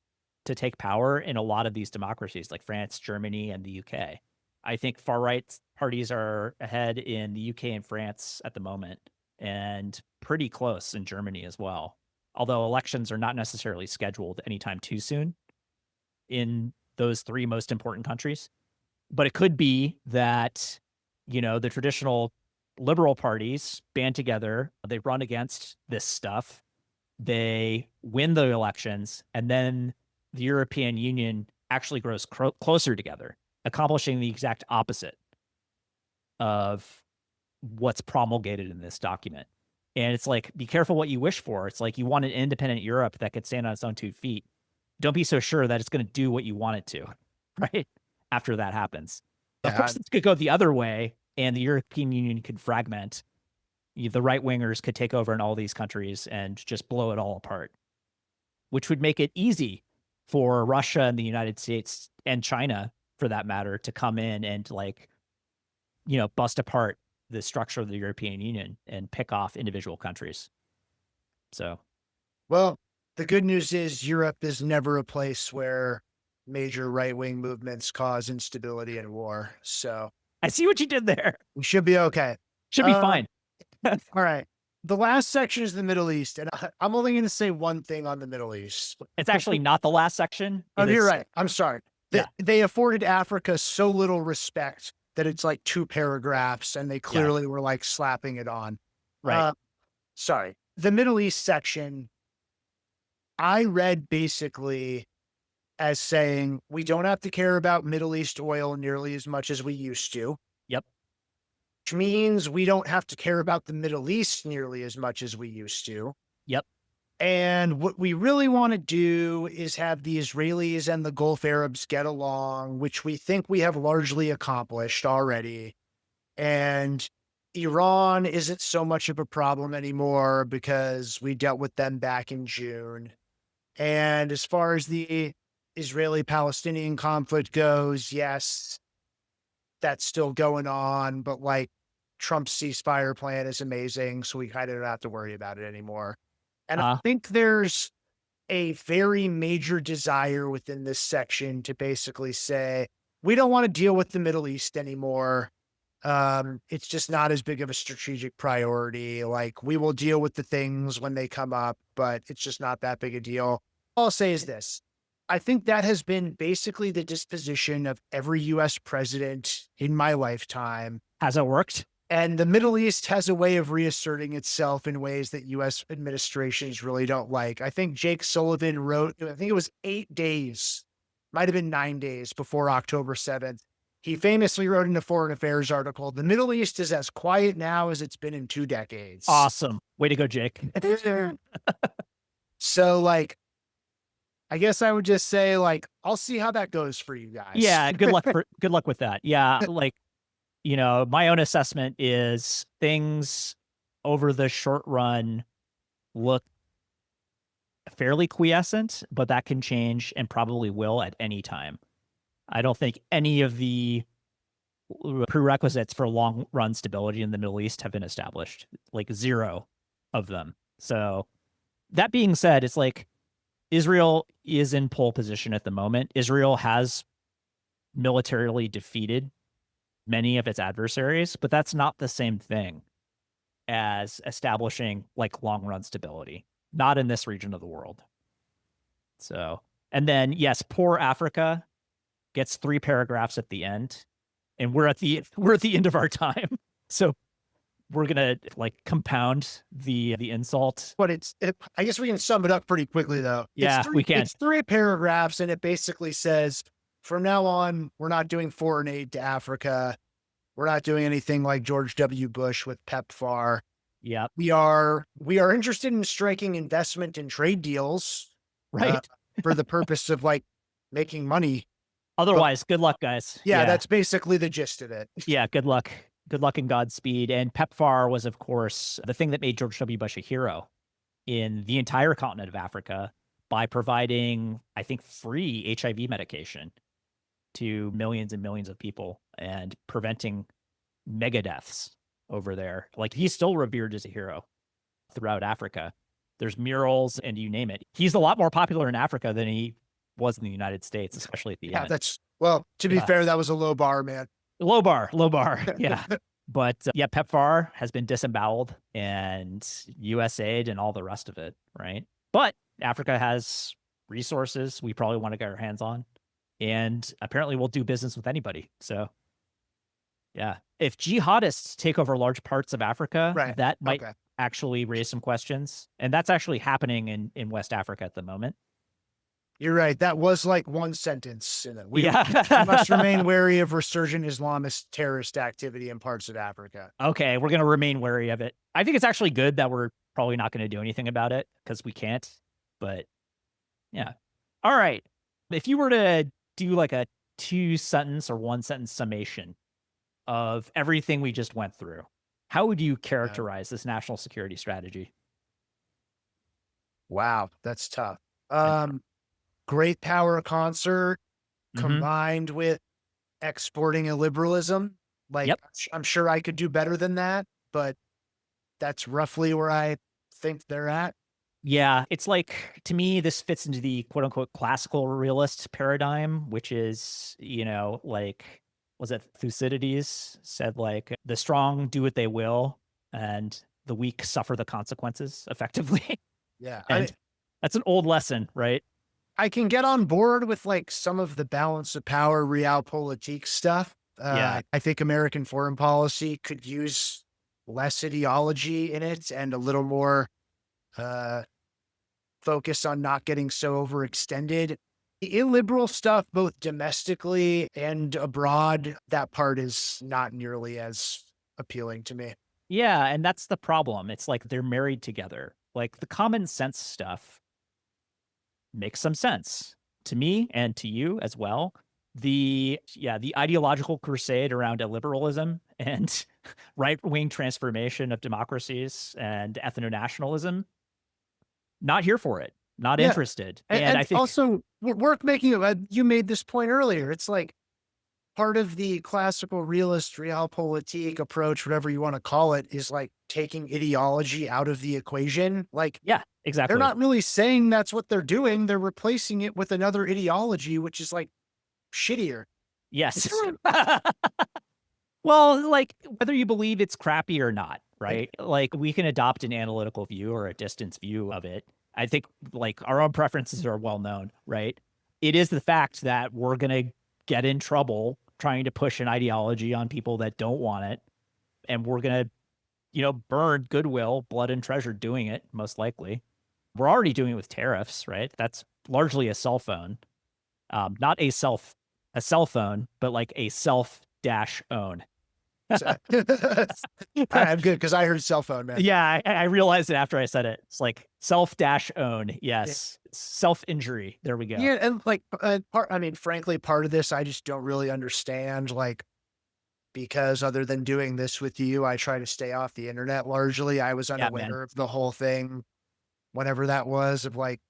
to take power in a lot of these democracies like France, Germany, and the UK. I think far right parties are ahead in the UK and France at the moment, and pretty close in Germany as well. Although elections are not necessarily scheduled anytime too soon in those three most important countries. But it could be that, the traditional liberal parties band together, they run against this stuff, they win the elections, and then the European Union actually grows closer together, accomplishing the exact opposite of what's promulgated in this document. And it's like, be careful what you wish for. It's like you want an independent Europe that could stand on its own 2 feet. Don't be so sure that it's going to do what you want it to, right? After that happens. Of course, this could go the other way, and the European Union could fragment. The right-wingers could take over in all these countries and just blow it all apart, which would make it easy for Russia and the United States and China, for that matter, to come in and bust apart the structure of the European Union and pick off individual countries. So, well, the good news is Europe is never a place where major right-wing movements cause instability and war. So I see what you did there. We should be okay. Should be fine. All right. The last section is the Middle East, and I'm only going to say one thing on the Middle East. It's actually not the last section. You're right. I'm sorry. They afforded Africa so little respect that it's like 2 paragraphs, and they clearly were like slapping it on. Right. Sorry. The Middle East section, I read basically as saying, we don't have to care about Middle East oil nearly as much as we used to. Yep. Which means we don't have to care about the Middle East nearly as much as we used to. Yep. And what we really want to do is have the Israelis and the Gulf Arabs get along, which we think we have largely accomplished already. And Iran isn't so much of a problem anymore because we dealt with them back in June. And as far as the Israeli-Palestinian conflict goes, yes, that's still going on, but like Trump's ceasefire plan is amazing. So we kind of don't have to worry about it anymore. And I Uh, think there's a very major desire within this section to basically say, we don't want to deal with the Middle East anymore. It's just not as big of a strategic priority. Like we will deal with the things when they come up, but it's just not that big a deal. All I'll say is this. I think that has been basically the disposition of every US president in my lifetime. has it worked? And the Middle East has a way of reasserting itself in ways that US administrations really don't like. I think Jake Sullivan wrote, I think it was 8 days, might have been 9 days before October 7th. He famously wrote in a foreign affairs article, the Middle East is as quiet now as it's been in 2 decades. Awesome. Way to go, Jake. So like, I guess I would just say like, I'll see how that goes for you guys. Yeah, good luck with that. Yeah, like, my own assessment is things over the short run look fairly quiescent, but that can change and probably will at any time. I don't think any of the prerequisites for long run stability in the Middle East have been established, like zero of them. So that being said, it's like Israel is in pole position at the moment. Israel has militarily defeated many of its adversaries, but that's not the same thing as establishing like long run stability, not in this region of the world. So, and then yes, poor Africa gets 3 paragraphs at the end, and we're at the end of our time. So we're gonna like compound the insult. But I guess we can sum it up pretty quickly though. Yeah, we can. It's 3 paragraphs and it basically says, from now on, we're not doing foreign aid to Africa. We're not doing anything like George W. Bush with PEPFAR. Yeah. We are interested in striking investment and trade deals, right, for the purpose of like making money. Otherwise, good luck, guys. Yeah, that's basically the gist of it. Yeah, good luck. Good luck and Godspeed. And PEPFAR was, of course, the thing that made George W. Bush a hero in the entire continent of Africa by providing, I think, free HIV medication to millions and millions of people and preventing mega deaths over there. Like, he's still revered as a hero throughout Africa. There's murals and you name it. He's a lot more popular in Africa than he was in the United States, especially at the end. To be fair, that was a low bar, man. Low bar. Yeah. But PEPFAR has been disemboweled and USAID and all the rest of it, right? But Africa has resources we probably want to get our hands on. And apparently we'll do business with anybody. So, yeah. If jihadists take over large parts of Africa, that might actually raise some questions. And that's actually happening in West Africa at the moment. You're right. That was like one sentence in it. We must remain wary of resurgent Islamist terrorist activity in parts of Africa. Okay, we're going to remain wary of it. I think it's actually good that we're probably not going to do anything about it because we can't. But yeah. All right. If you were to do like a 2-sentence or 1-sentence summation of everything we just went through, how would you characterize this national security strategy? Wow, that's tough. Great power concert combined with exporting illiberalism. Like, I'm sure I could do better than that, but that's roughly where I think they're at. Yeah, it's like, to me, this fits into the quote unquote classical realist paradigm, which is, like, was it Thucydides said, like, the strong do what they will and the weak suffer the consequences effectively. Yeah. And that's an old lesson, right? I can get on board with like some of the balance of power realpolitik stuff. I think American foreign policy could use less ideology in it and a little more focus on not getting so overextended. The illiberal stuff, both domestically and abroad, that part is not nearly as appealing to me. Yeah, and that's the problem. It's like they're married together. Like, the common sense stuff makes some sense to me and to you as well. The ideological crusade around illiberalism and right-wing transformation of democracies and ethno-nationalism, not here for it, not interested. And I think also worth making, you made this point earlier. It's like, part of the classical realist realpolitik approach, whatever you want to call it, is like taking ideology out of the equation. Like Yeah, they're exactly. not really saying that's what they're doing. They're replacing it with another ideology, which is like shittier. Yes. Well, like whether you believe it's crappy or not, Like, right? Like we can adopt an analytical view or a distance view of it. I think like our own preferences are well known, right? It is the fact that we're going to get in trouble trying to push an ideology on people that don't want it. And we're going to, burn goodwill, blood and treasure doing it, most likely. We're already doing it with tariffs, right? That's largely a cell phone. Not a cell phone, but like a self dash own. so- I'm good because I heard cell phone, man. Yeah, I realized it after I said it. It's like self dash own. Yeah. Yes. Self injury. There we go. Yeah, and like I mean, frankly, part of this I just don't really understand. Like, because other than doing this with you, I try to stay off the internet largely. I was Yeah, man. unaware of the whole thing, whenever that was, of like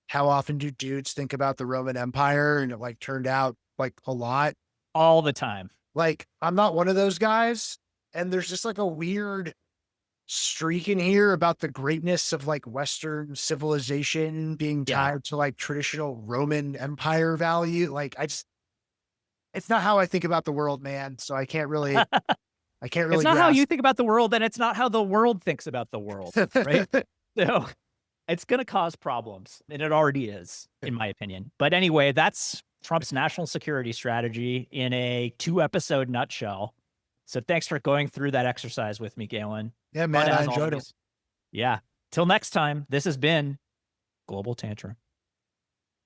how often do dudes think about the Roman Empire, and it like turned out like a lot. All the time. Like, I'm not one of those guys, and there's just like a weird streak in here about the greatness of like Western civilization being Yeah. tied to like traditional Roman Empire value. Like, it's not how I think about the world, man. So I can't It's really not how you grasp. think about the world, and it's not how the world thinks about the world, right? So it's going to cause problems, and it already is, in my opinion. But anyway, that's Trump's national security strategy in a 2-episode nutshell. So thanks for going through that exercise with me, Galen. Yeah, Fun man, I as enjoyed it. always. Yeah. Till next time, this has been Global Tantrum.